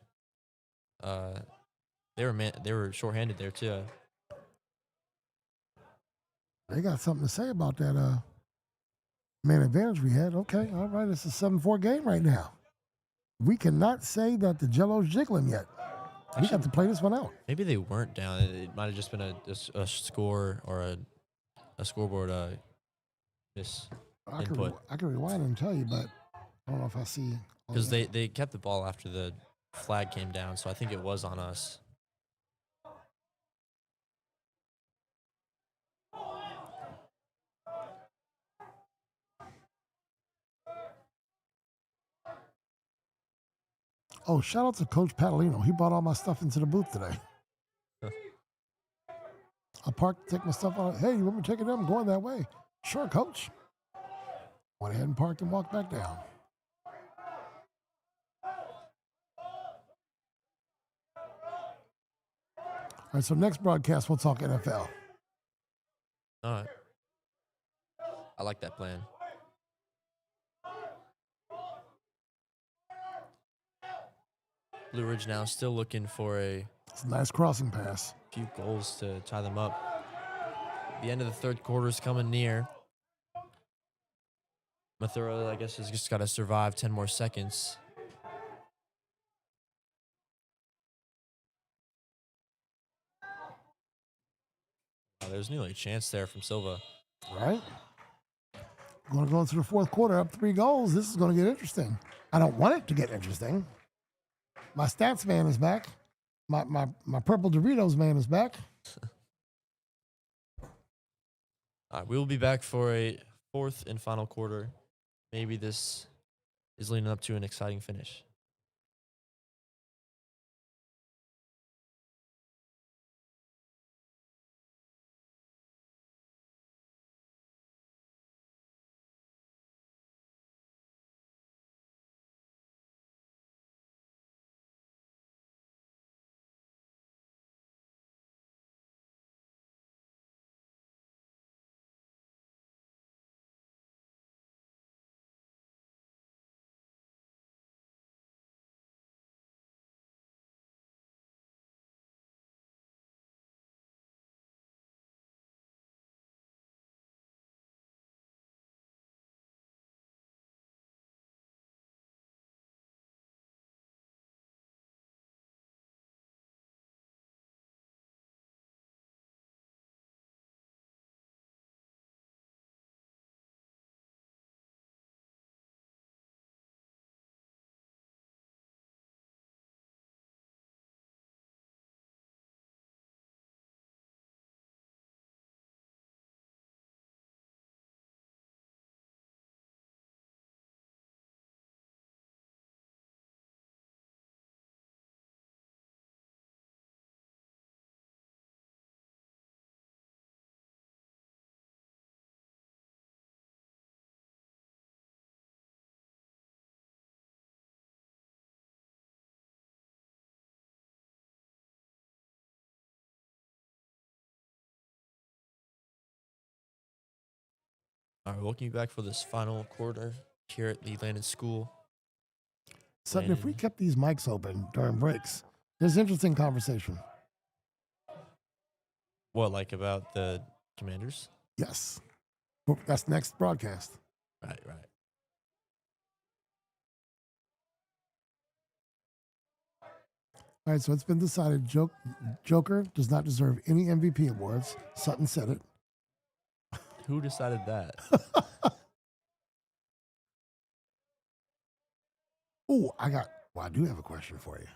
S2: They were shorthanded there too.
S5: They got something to say about that man advantage we had. Okay, all right. It's a 7-4 game right now. we cannot say that the Jello's jiggling yet. We got to play this one out.
S2: Maybe they weren't down. It might have just been a score or a scoreboard input.
S5: I can rewind and tell you, but I don't know if I see.
S2: Because they kept the ball after the flag came down, so I think it was on us.
S5: Oh, shout out to Coach Patalino. He brought all my stuff into the booth today. I parked, take my stuff out. Hey, you want me to take it in? I'm going that way. Sure, Coach. Went ahead and parked and walked back down. All right, so next broadcast, we'll talk NFL.
S2: All right. I like that plan. Blue Ridge now still looking for
S5: It's a nice crossing pass.
S2: few goals to tie them up. The end of the third quarter is coming near. Mathura, I guess, has just got to survive 10 more seconds. There's nearly a chance there from Silva.
S5: All right. Going to go into the fourth quarter, up 3 goals. This is going to get interesting. I don't want it to get interesting. My stats man is back. My purple Doritos man is back.
S2: All right, we will be back for a fourth and final quarter. Maybe this is leading up to an exciting finish. All right, welcome you back for this final quarter here at the Landon School.
S5: Sutton, if we kept these mics open during breaks, there's interesting conversation.
S2: What, like about the Commanders?
S5: Yes. But that's next broadcast.
S2: Right.
S5: All right, so it's been decided Joker does not deserve any MVP awards. Sutton said it.
S2: Who decided that?
S5: Oh, I do have a question for you.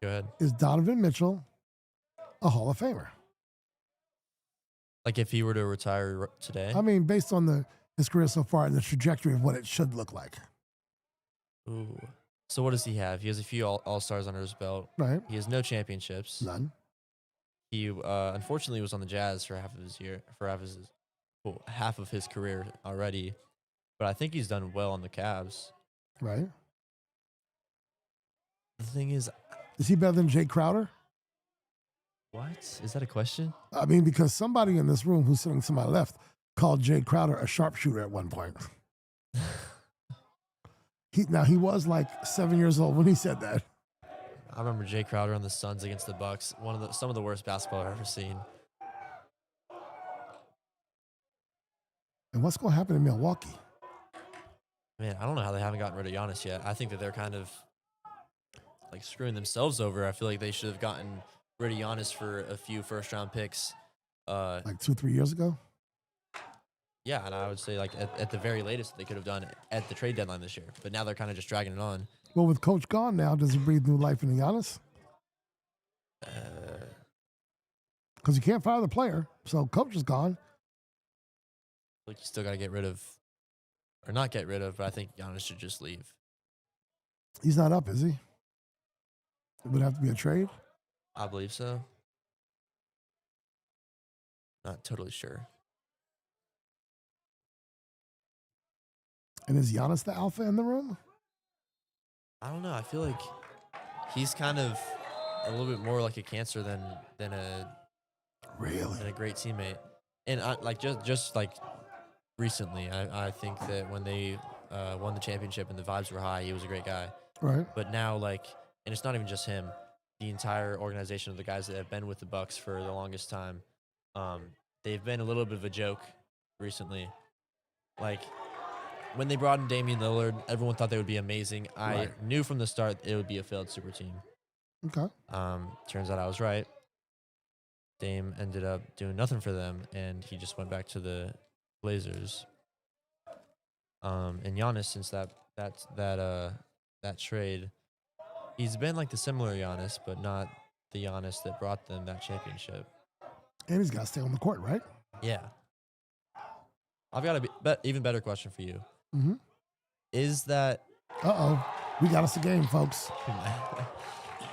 S2: Go ahead.
S5: Is Donovan Mitchell a Hall of Famer?
S2: Like if he were to retire today?
S5: I mean, based on his career so far and the trajectory of what it should look like.
S2: Ooh. So what does he have? He has a few all-stars under his belt.
S5: Right.
S2: He has no championships.
S5: None.
S2: He unfortunately was on the Jazz for half of his career already. But I think he's done well on the Cavs.
S5: Right.
S2: The thing is
S5: he better than Jay Crowder?
S2: What? Is that a question?
S5: I mean, because somebody in this room who's sitting to my left called Jay Crowder a sharpshooter at one point. He was like 7 years old when he said that.
S2: I remember Jay Crowder on the Suns against the Bucks. Some of the worst basketball I've ever seen.
S5: And what's going to happen in Milwaukee?
S2: Man, I don't know how they haven't gotten rid of Giannis yet. I think that they're kind of like screwing themselves over. I feel like they should have gotten rid of Giannis for a few first-round picks.
S5: Like 2-3 years ago.
S2: Yeah, and I would say like at the very latest they could have done at the trade deadline this year. But now they're kind of just dragging it on.
S5: Well, with Coach gone now, does it breathe new life into Giannis? Because you can't fire the player, so Coach is gone.
S2: Like you still got to get rid of, or not get rid of, but I think Giannis should just leave.
S5: He's not up, is he? It would have to be a trade.
S2: I believe so. Not totally sure.
S5: And is Giannis the alpha in the room?
S2: I don't know. I feel like he's kind of a little bit more like a cancer than a great teammate. And like just like recently, I think that when they won the championship and the vibes were high, he was a great guy.
S5: Right.
S2: But now, like, and it's not even just him. The entire organization of the guys that have been with the Bucks for the longest time, they've been a little bit of a joke recently. Like, when they brought in Damian Lillard, everyone thought they would be amazing. I knew from the start it would be a failed super team.
S5: Okay.
S2: Turns out I was right. Dame ended up doing nothing for them, and he just went back to the Blazers. And Giannis, since that trade, he's been like the similar Giannis, but not the Giannis that brought them that championship.
S5: And he's got to stay on the court, right?
S2: Yeah. I've got a even better question for you.
S5: Mm-hmm.
S2: Is that...
S5: Uh-oh. We got us a game, folks.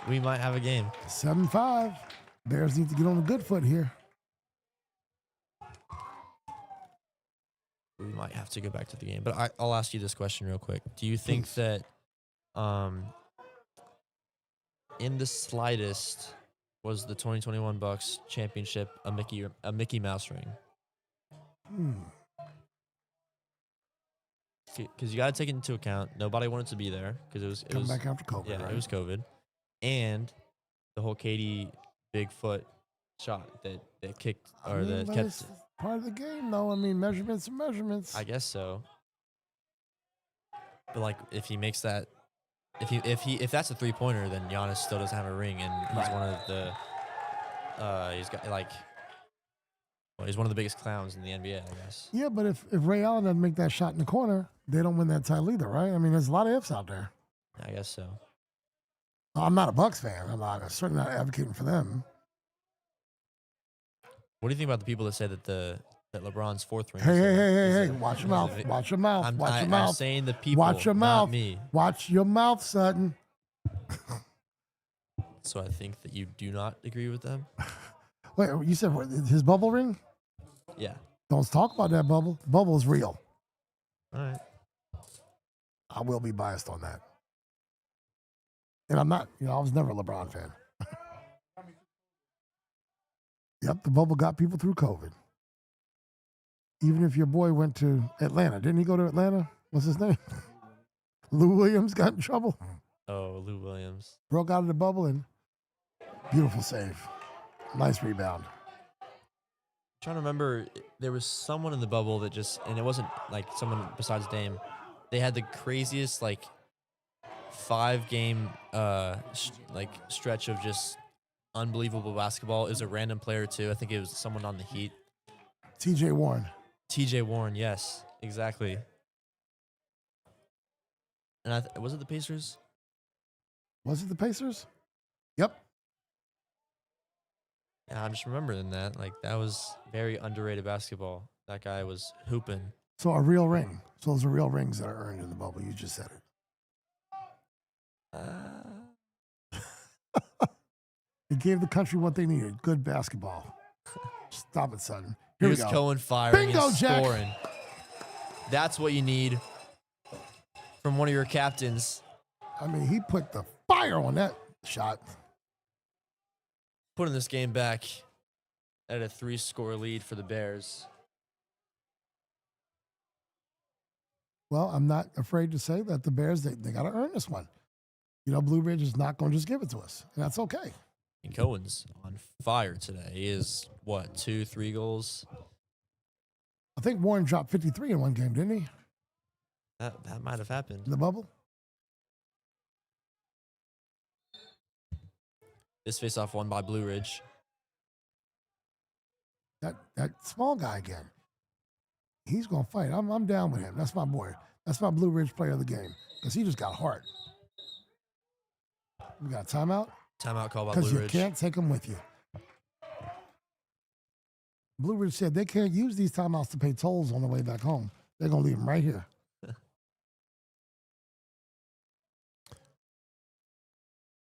S2: We might have a game.
S5: 7-5. Bears need to get on a good foot here.
S2: We might have to go back to the game. But I'll ask you this question real quick. Do you think that in the slightest was the 2021 Bucks championship a Mickey Mouse ring? Because you got to take it into account. Nobody wanted to be there because it was
S5: back after COVID.
S2: Yeah,
S5: right?
S2: It was COVID, and the whole KD Bigfoot shot that kicked that kept.
S5: It's part of the game, though. I mean, measurements are measurements.
S2: I guess so. But like, if he makes that, if that's a 3-pointer, then Giannis still doesn't have a ring, and he's one of the. He's got like. Well, he's one of the biggest clowns in the NBA, I guess.
S5: Yeah, but if Ray Allen doesn't make that shot in the corner, they don't win that title either, right? I mean, there's a lot of ifs out there.
S2: I guess so.
S5: I'm not a Bucks fan. I'm certainly not advocating for them.
S2: What do you think about the people that say that that LeBron's fourth ring?
S5: Hey! Watch your mouth. Watch your mouth. Watch your mouth.
S2: I'm saying the people.
S5: Watch your
S2: not
S5: mouth.
S2: Me.
S5: Watch your mouth, Sutton.
S2: So I think that you do not agree with them.
S5: Wait, you said what, his bubble ring?
S2: Yeah.
S5: Don't talk about that bubble. Bubble is real.
S2: All right.
S5: I will be biased on that. And I'm not, I was never a LeBron fan. Yep, the bubble got people through COVID. Even if your boy went to Atlanta. Didn't he go to Atlanta? What's his name? Lou Williams got in trouble.
S2: Oh, Lou Williams.
S5: Broke out of the bubble and beautiful save. Nice rebound.
S2: Trying to remember, there was someone in the bubble that and it wasn't like someone besides Dame. They had the craziest 5-game stretch of just unbelievable basketball. It was a random player too. I think it was someone on the Heat.
S5: T.J. Warren.
S2: T.J. Warren, yes, exactly. And was it the Pacers?
S5: Was it the Pacers? Yep.
S2: Yeah, I'm just remembering that. That was very underrated basketball. That guy was hooping.
S5: So a real ring. So those are real rings that are earned in the bubble. You just said it. It gave the country what they needed. Good basketball. Stop it, son. Here
S2: Here's
S5: we go.
S2: Cohen firing
S5: Bingo,
S2: and
S5: Jack.
S2: scoring. That's what you need from one of your captains.
S5: I mean, he put the fire on that shot.
S2: Putting this game back at a 3-score lead for the Bears.
S5: Well, I'm not afraid to say that the Bears, they got to earn this one. Blue Ridge is not going to just give it to us, and that's okay.
S2: And Cohen's on fire today. He is, 2-3 goals?
S5: I think Warren dropped 53 in one game, didn't he?
S2: That might have happened.
S5: in the bubble?
S2: This face-off won by Blue Ridge.
S5: That small guy again. He's gonna fight. I'm down with him. That's my boy. That's my Blue Ridge player of the game because he just got heart. We got a timeout
S2: Timeout call by
S5: because
S2: Blue
S5: you
S2: Ridge.
S5: can't take him with you. Blue Ridge said they can't use these timeouts to pay tolls on the way back home. They're gonna leave him right here.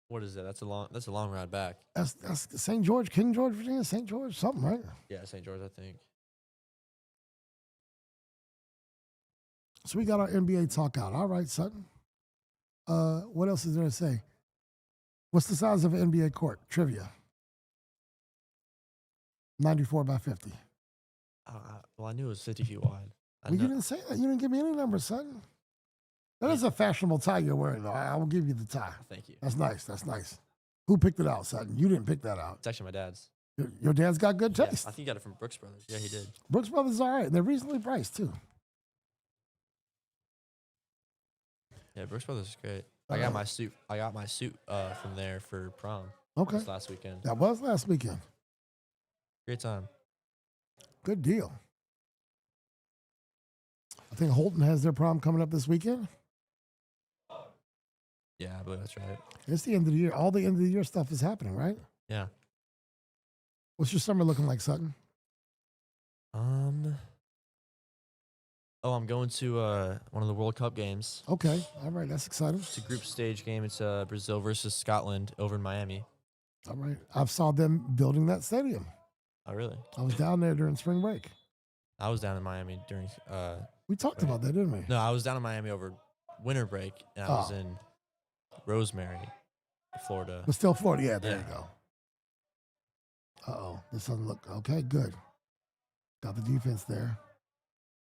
S2: What is that? That's a long ride back.
S5: That's St. George, King George, Virginia, St. George, something, right?
S2: Yeah, St. George, I think.
S5: So we got our NBA talk out. All right, Sutton. What else is there to say? What's the size of an NBA court? Trivia. 94 by 50.
S2: Well, I knew it was 50 feet wide.
S5: Well, you didn't say that. You didn't give me any numbers, Sutton. That is a fashionable tie you're wearing, though. I will give you the tie.
S2: Thank you.
S5: That's nice. That's nice. Who picked it out, Sutton? You didn't pick that out.
S2: It's actually my dad's.
S5: Your dad's got good
S2: Yeah,
S5: taste.
S2: I think he got it from Brooks Brothers. Yeah, he did.
S5: Brooks Brothers is all right. They're reasonably priced, too.
S2: Yeah, Brooks Brothers is great. I got my suit from there for prom.
S5: Okay.
S2: This last weekend.
S5: That was last weekend.
S2: Great time.
S5: Good deal. I think Holton has their prom coming up this weekend.
S2: Yeah, I believe that's right.
S5: It's the end of the year. All the end of the year stuff is happening, right?
S2: Yeah.
S5: What's your summer looking like, Sutton?
S2: I'm going to one of the World Cup games.
S5: Okay. All right. That's exciting.
S2: It's a group stage game. It's Brazil versus Scotland over in Miami.
S5: All right. I saw them building that stadium.
S2: Oh, really?
S5: I was down there during spring break.
S2: I was down in Miami during.
S5: We talked about that, didn't we?
S2: No, I was down in Miami over winter break, and I was in Rosemary, Florida.
S5: But still Florida. Yeah, there
S2: Yeah.
S5: you go. Uh-oh. This doesn't look okay. Good. Got the defense there.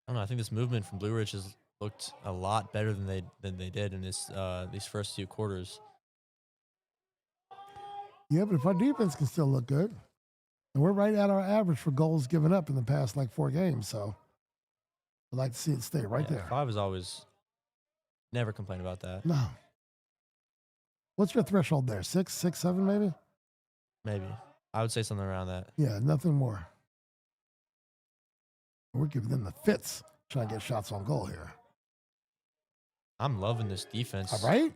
S2: I don't know. I think this movement from Blue Ridge has looked a lot better than they did in these first two quarters.
S5: Yeah, but if our defense can still look good, and we're right at our average for goals given up in the past 4 games, so I'd like to see it stay right there.
S2: 5 is always never complain about that.
S5: No. What's your threshold there? 6, 7, maybe?
S2: Maybe I would say something around that.
S5: Yeah, nothing more. We're giving them the fits, trying to get shots on goal here.
S2: I'm loving this defense.
S5: All right?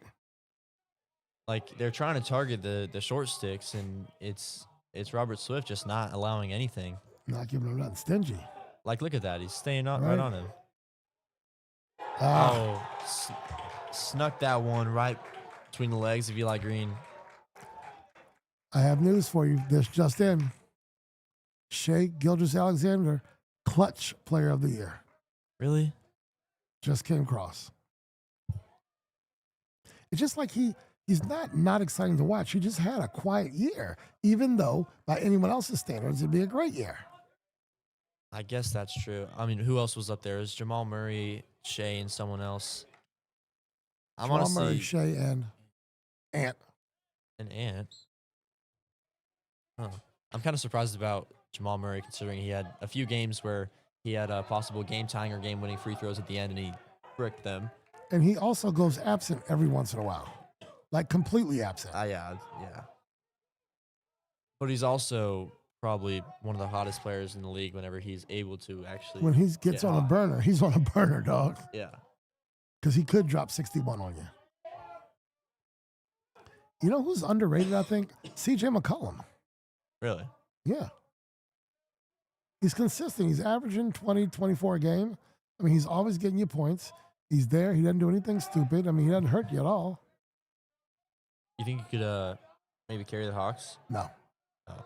S2: Like they're trying to target the short sticks, and it's Robert Swift just not allowing anything.
S5: Not giving them nothing. Stingy.
S2: Like look at that, he's staying up
S5: Right.
S2: right on him. Snuck that one right between the legs of Eli Green.
S5: I have news for you. This just in. Shea Gilgeous-Alexander, clutch player of the year.
S2: Really?
S5: Just came across. It's just like he's not exciting to watch. He just had a quiet year, even though by anyone else's standards, it'd be a great year.
S2: I guess that's true. I mean, who else was up there? It was Jamal Murray, Shea, and someone else. I'm
S5: Jamal Murray,
S2: honestly
S5: Shea, and Ant.
S2: an Ant. Huh. I'm kind of surprised about Jamal Murray, considering he had a few games where he had a possible game-tying or game-winning free throws at the end, and he bricked them.
S5: And he also goes absent every once in a while, like completely absent.
S2: Yeah. But he's also probably one of the hottest players in the league whenever he's able to actually.
S5: When he gets
S2: get
S5: on a
S2: hot.
S5: burner, he's on a burner, dog,
S2: Yeah.
S5: because he could drop 61 on you. You know who's underrated, I think? CJ McCollum.
S2: Really?
S5: Yeah. He's consistent. He's averaging 20, 24 a game. I mean, he's always getting you points. He's there. He doesn't do anything stupid. I mean, he doesn't hurt you at all.
S2: You think he could maybe carry the Hawks?
S5: No.
S2: Oh.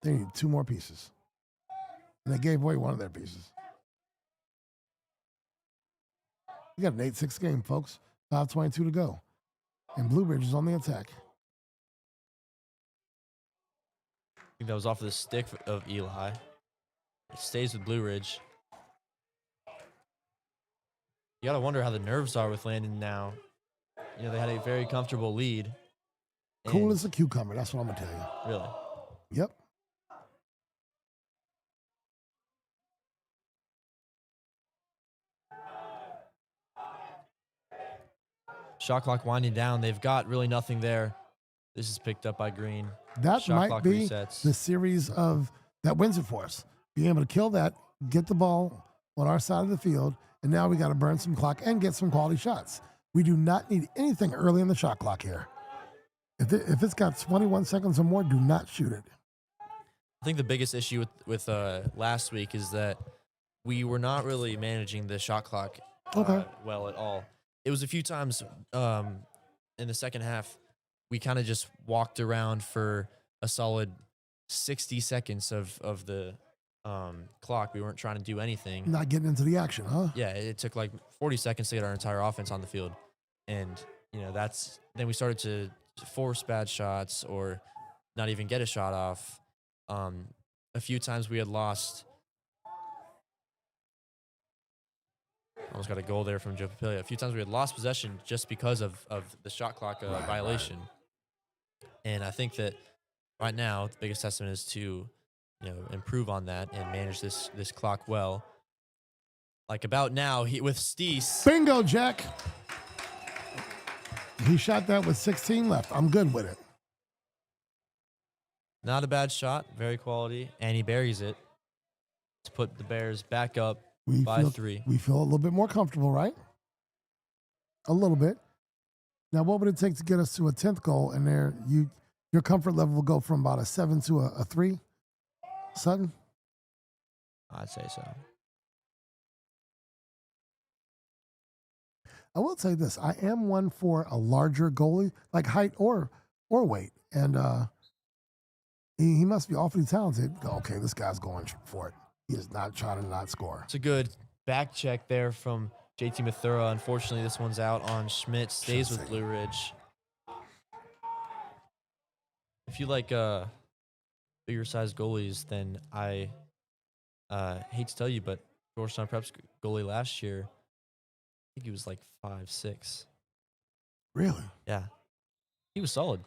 S5: They need 2 more pieces. And they gave away one of their pieces. We got an 8-6 game, folks. 5:22 to go. And Blue Ridge is on the attack.
S2: I think that was off the stick of Eli. It stays with Blue Ridge. You got to wonder how the nerves are with Landon now. You know, they had a very comfortable lead.
S5: Cool
S2: and-
S5: as a cucumber. That's what I'm going to tell you.
S2: Really?
S5: Yep.
S2: Shot clock winding down. They've got really nothing there. This is picked up by Green.
S5: That
S2: Shot
S5: might
S2: clock
S5: be
S2: resets.
S5: the series that wins it for us. Being able to kill that, get the ball on our side of the field, and now we got to burn some clock and get some quality shots. We do not need anything early in the shot clock here. If it's got 21 seconds or more, do not shoot it.
S2: I think the biggest issue with last week is that we were not really managing the shot clock well at all. It was a few times in the second half, we kind of just walked around for a solid 60 seconds of the clock. We weren't trying to do anything.
S5: Not getting into the action, huh?
S2: Yeah, it took like 40 seconds to get our entire offense on the field. And, then we started to force bad shots or not even get a shot off. A few times we had lost. Almost got a goal there from Joe Papilia. A few times we had lost possession just because of the shot clock violation. Right. And I think that right now the biggest testament is to improve on that and manage this clock well. Like about now, with Steese.
S5: Bingo, Jack. He shot that with 16 left. I'm good with it.
S2: Not a bad shot, very quality, and he buries it to put the Bears back up by 3.
S5: We feel a little bit more comfortable, right? A little bit. Now, what would it take to get us to a 10th goal? And there, your comfort level will go from about a 7 to a 3. Sutton?
S2: I'd say so.
S5: I will say this. I am one for a larger goalie, like height or weight. And he must be awfully talented. Okay, this guy's going for it. He is not trying to not score.
S2: It's a good back check there from JT Mathura. Unfortunately, this one's out on Schmidt. Stays with Blue Ridge. If you like bigger sized goalies, then I hate to tell you, but Georgetown Prep's goalie last year, I think he was like 5'6".
S5: Really?
S2: Yeah. He was solid.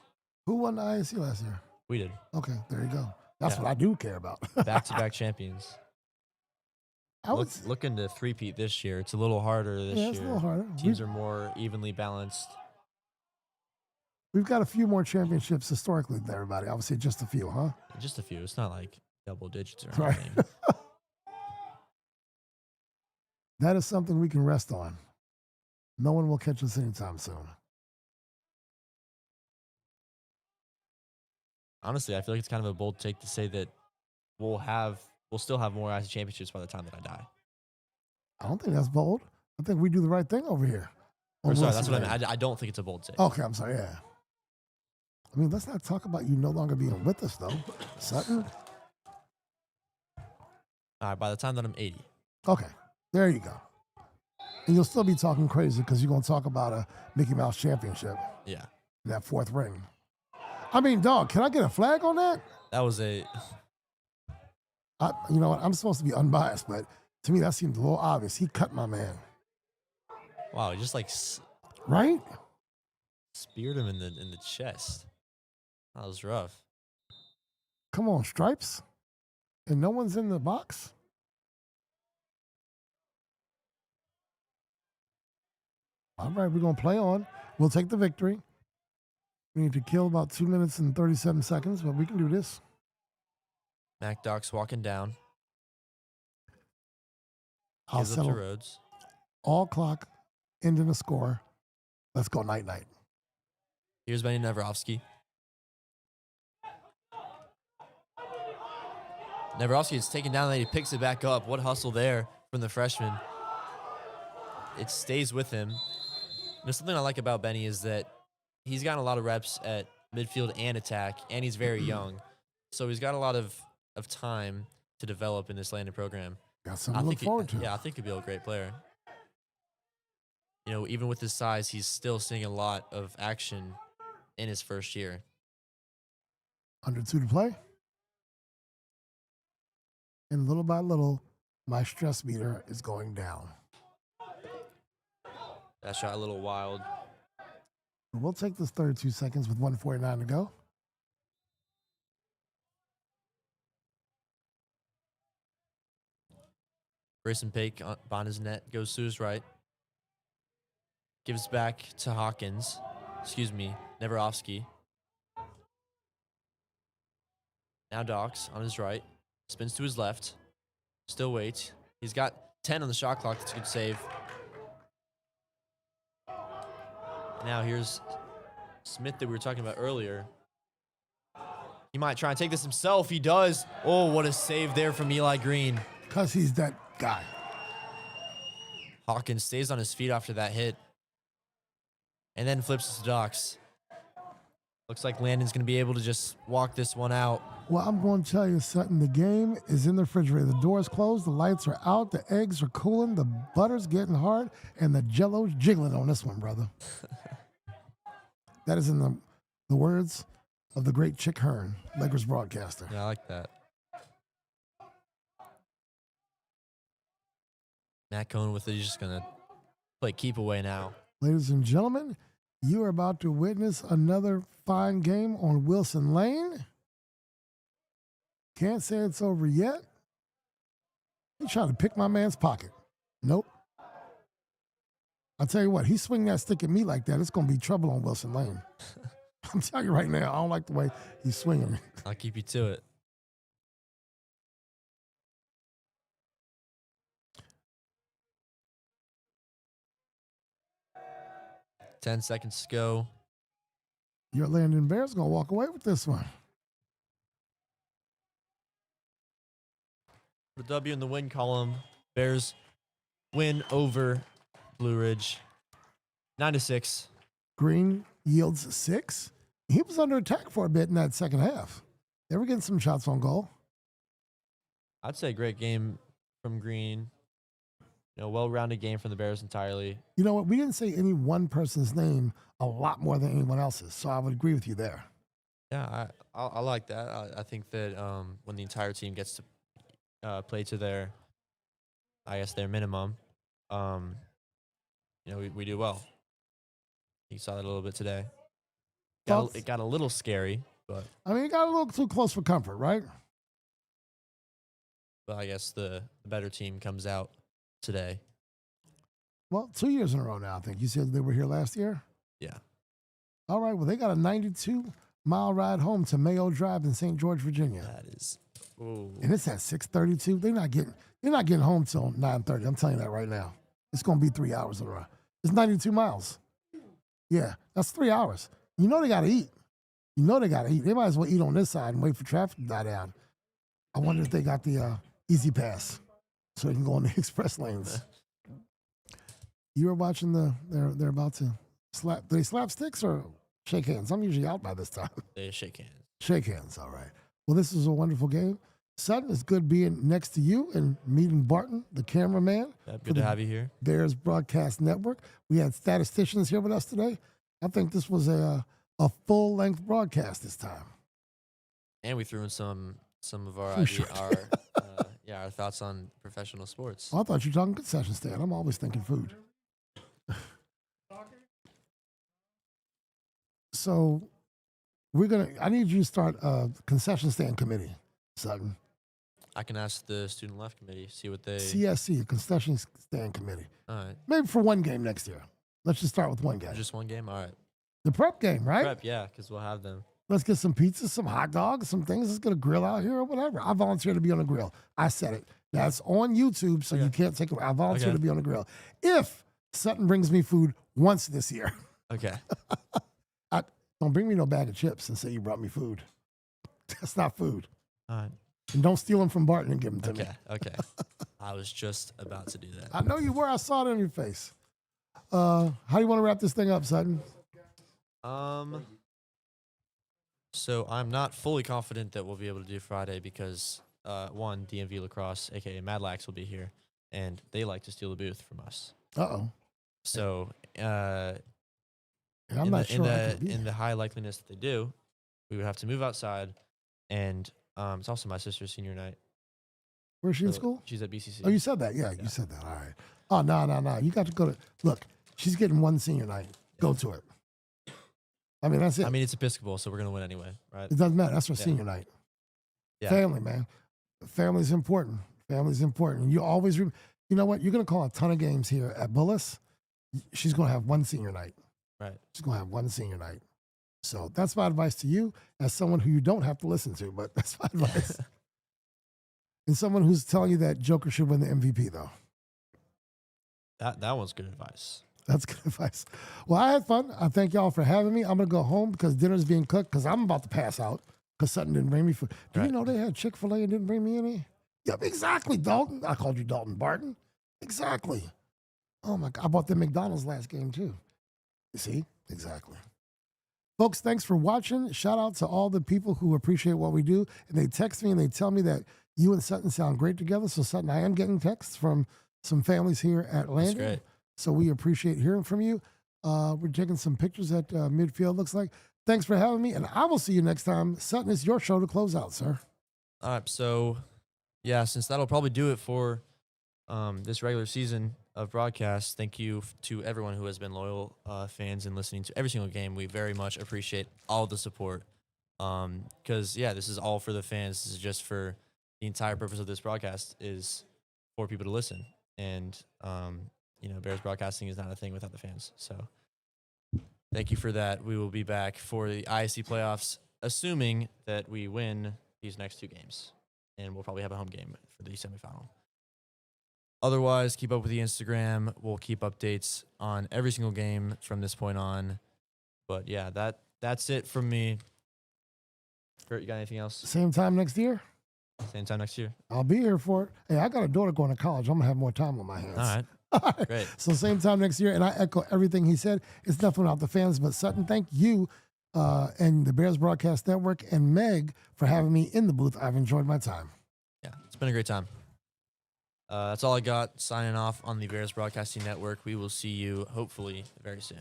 S5: Who won the ISC last year?
S2: We did.
S5: Okay, there you go. That's what I do care about.
S2: Back-to-back champions. Looking to three-peat this year. It's a little harder this year.
S5: It's a little harder.
S2: Teams are more evenly balanced.
S5: We've got a few more championships historically than everybody. Obviously, just a few, huh?
S2: Just a few. It's not like double digits or
S5: right.
S2: anything.
S5: That is something we can rest on. No one will catch us anytime soon.
S2: Honestly, I feel like it's kind of a bold take to say that we'll still have more ISC championships by the time that I die.
S5: I don't think that's bold. I think we do the right thing over here.
S2: Sorry, that's what I meant. I don't think it's a bold take.
S5: Okay, I'm sorry, yeah. I mean, let's not talk about you no longer being with us, though. Sutton?
S2: All right, by the time that I'm 80.
S5: Okay, there you go. And you'll still be talking crazy because you're going to talk about a Mickey Mouse championship.
S2: Yeah.
S5: That 4th ring. I mean, dog, can I get a flag on that?
S2: That was a...
S5: You know what? I'm supposed to be unbiased, but to me, that seemed a little obvious. He cut my man.
S2: Wow, he just like...
S5: Right?
S2: Speared him in the chest. That was rough.
S5: Come on, Stripes. And no one's in the box? All right, we're going to play on. We'll take the victory. We need to kill about 2 minutes and 37 seconds, but we can do this.
S2: Mac Doc's walking down.
S5: I'll
S2: Gives up to
S5: settle
S2: Rhodes.
S5: all clock, ending the score. Let's go night-night.
S2: Here's Benny Nevrovsky. Nevrovsky is taken down, and he picks it back up. What hustle there from the freshman. It stays with him. There's something I like about Benny is that he's gotten a lot of reps at midfield and attack, and he's very young. So he's got a lot of time to develop in this Landon program.
S5: Got something to look forward to.
S2: Yeah, I think he'll be a great player. You know, even with his size, he's still seeing a lot of action in his first year.
S5: Under 2 to play. And little by little, my stress meter is going down.
S2: That shot a little wild.
S5: We'll take this 32 seconds with 1:49 to go.
S2: Grayson Pake on his net goes to his right. Gives back to Hawkins. Excuse me, Neverovsky. Now Dox on his right. Spins to his left. Still waits. He's got 10 on the shot clock. That's a good save. Now here's Smith that we were talking about earlier. He might try and take this himself. He does. Oh, what a save there from Eli Green.
S5: Because he's that guy.
S2: Hawkins stays on his feet after that hit. And then flips to Dox. Looks like Landon's going to be able to just walk this one out.
S5: Well, I'm going to tell you something. The game is in the refrigerator. The door's closed. The lights are out. The eggs are cooling. The butter's getting hard. And the jello's jiggling on this one, brother. That is in the words of the great Chick Hearn, Lakers broadcaster.
S2: Yeah, I like that. Matt Cohen with it. He's just going to play keep away now.
S5: Ladies and gentlemen, you are about to witness another fine game on Wilson Lane. Can't say it's over yet. He tried to pick my man's pocket. Nope. I'll tell you what, he swing that stick at me like that, it's going to be trouble on Wilson Lane. I'm telling you right now, I don't like the way he's swinging.
S2: I'll keep you to it. Ten seconds to go.
S5: Your Landon Bears going to walk away with this one.
S2: The W in the win column. Bears win over Blue Ridge. 9-6.
S5: Green yields 6. He was under attack for a bit in that second half. They were getting some shots on goal.
S2: I'd say great game from Green. Well-rounded game from the Bears entirely.
S5: You know what? We didn't say any one person's name a lot more than anyone else's, so I would agree with you there.
S2: Yeah, I like that. I think that when the entire team gets to play to their minimum, we do well. You saw that a little bit today. It got a little scary, but
S5: it got a little too close for comfort, right?
S2: But I guess the better team comes out today.
S5: Well, 2 years in a row now, I think. You said they were here last year?
S2: Yeah.
S5: All right, well, they got a 92-mile ride home to Mayo Drive in St. George, Virginia.
S2: That is. Ooh.
S5: And it's at 6:32. They're not getting home till 9:30. I'm telling you that right now. It's going to be 3 hours in a row. It's 92 miles. Yeah, that's 3 hours. You know they got to eat. They might as well eat on this side and wait for traffic to die down. I wonder if they got the easy pass so they can go on the express lanes. You were watching they're about to slap. Do they slap sticks or shake hands? I'm usually out by this time.
S2: They shake hands.
S5: Shake hands, all right. Well, this is a wonderful game. Sutton, it's good being next to you and meeting Barton, the cameraman.
S2: Yeah, good to have you here.
S5: Bears Broadcast Network. We had statisticians here with us today. I think this was a full-length broadcast this time.
S2: And we threw in some of our our thoughts on professional sports.
S5: Oh, I thought you were talking concession stand. I'm always thinking food. So I need you to start a concession stand committee, Sutton.
S2: I can ask the student life committee, see what they...
S5: CSC, a concession stand committee.
S2: All right.
S5: Maybe for one game next year. Let's just start with one game.
S2: Just one game? All right.
S5: The prep game, right?
S2: Prep, yeah, because we'll have them.
S5: Let's get some pizzas, some hot dogs, some things. Let's get a grill out here or whatever. I volunteer to be on the grill. I said it. That's on YouTube, so you can't take it. I volunteer to be on the grill. If Sutton brings me food once this year.
S2: Okay.
S5: Don't bring me no bag of chips and say you brought me food. That's not food.
S2: All right.
S5: And don't steal them from Barton and give them to me.
S2: Okay. I was just about to do that.
S5: I know you were. I saw it on your face. How do you want to wrap this thing up, Sutton?
S2: So I'm not fully confident that we'll be able to do Friday because, one, DMV Lacrosse, a.k.a. Mad Lax, will be here, and they like to steal the booth from us.
S5: Uh-oh.
S2: So
S5: I'm not sure.
S2: In the high likeliness that they do, we would have to move outside, and it's also my sister's senior night.
S5: Where's she in school?
S2: She's at BCC.
S5: Oh, you said that. Yeah, you said that. All right. Oh, no. You got to go to – look, she's getting one senior night. Go to it. I mean, that's it.
S2: I mean, it's Episcopal, so we're going to win anyway, right?
S5: It doesn't matter. That's her senior night.
S2: Yeah.
S5: Family, man. Family's important. Family's important. And you always – you know what? You're going to call a ton of games here at Bullis. she's going to have one senior night.
S2: Right.
S5: She's going to have one senior night. So that's my advice to you as someone who you don't have to listen to, but that's my advice. And someone who's telling you that Joker should win the MVP, though.
S2: That one's good advice.
S5: That's good advice. Well, I had fun. I thank y'all for having me. I'm going to go home because dinner's being cooked because I'm about to pass out because Sutton didn't bring me food. Do you know they had Chick-fil-A and didn't bring me any? Yep, exactly, Dalton. I called you Dalton Barton. Exactly. Oh, my God. I bought the McDonald's last game, too. You see? Exactly. Folks, thanks for watching. Shout out to all the people who appreciate what we do. And they text me and they tell me that you and Sutton sound great together. So, Sutton, I am getting texts from some families here at Landon.
S2: That's great.
S5: So we appreciate hearing from you. We're taking some pictures at midfield, looks like. Thanks for having me, and I will see you next time. Sutton, it's your show to close out, sir.
S2: All right, so, yeah, since that'll probably do it for this regular season of broadcast, thank you to everyone who has been loyal fans and listening to every single game. We very much appreciate all the support because, yeah, this is all for the fans. This is just for the entire purpose of this broadcast is for people to listen. And, Bears broadcasting is not a thing without the fans. So thank you for that. We will be back for the ISC playoffs, assuming that we win these next two games. And we'll probably have a home game for the semifinal. Otherwise, keep up with the Instagram. We'll keep updates on every single game from this point on. But, yeah, that's it from me. Kurt, you got anything else?
S5: Same time next year?
S2: Same time next year.
S5: I'll be here for it. Hey, I got a daughter going to college. I'm going to have more time on my hands.
S2: All right.
S5: All right.
S2: Great.
S5: So same time next year, and I echo everything he said. It's definitely not the fans, but Sutton, thank you and the Bears Broadcast Network and Meg for having me in the booth. I've enjoyed my time.
S2: Yeah, it's been a great time. That's all I got. Signing off on the Bears Broadcasting Network. We will see you hopefully very soon.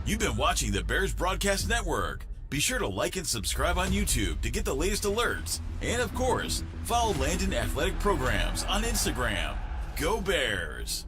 S4: You've been watching the Bears Broadcast Network. Be sure to like and subscribe on YouTube to get the latest alerts. And of course, follow Landon Athletic Programs on Instagram. Go Bears!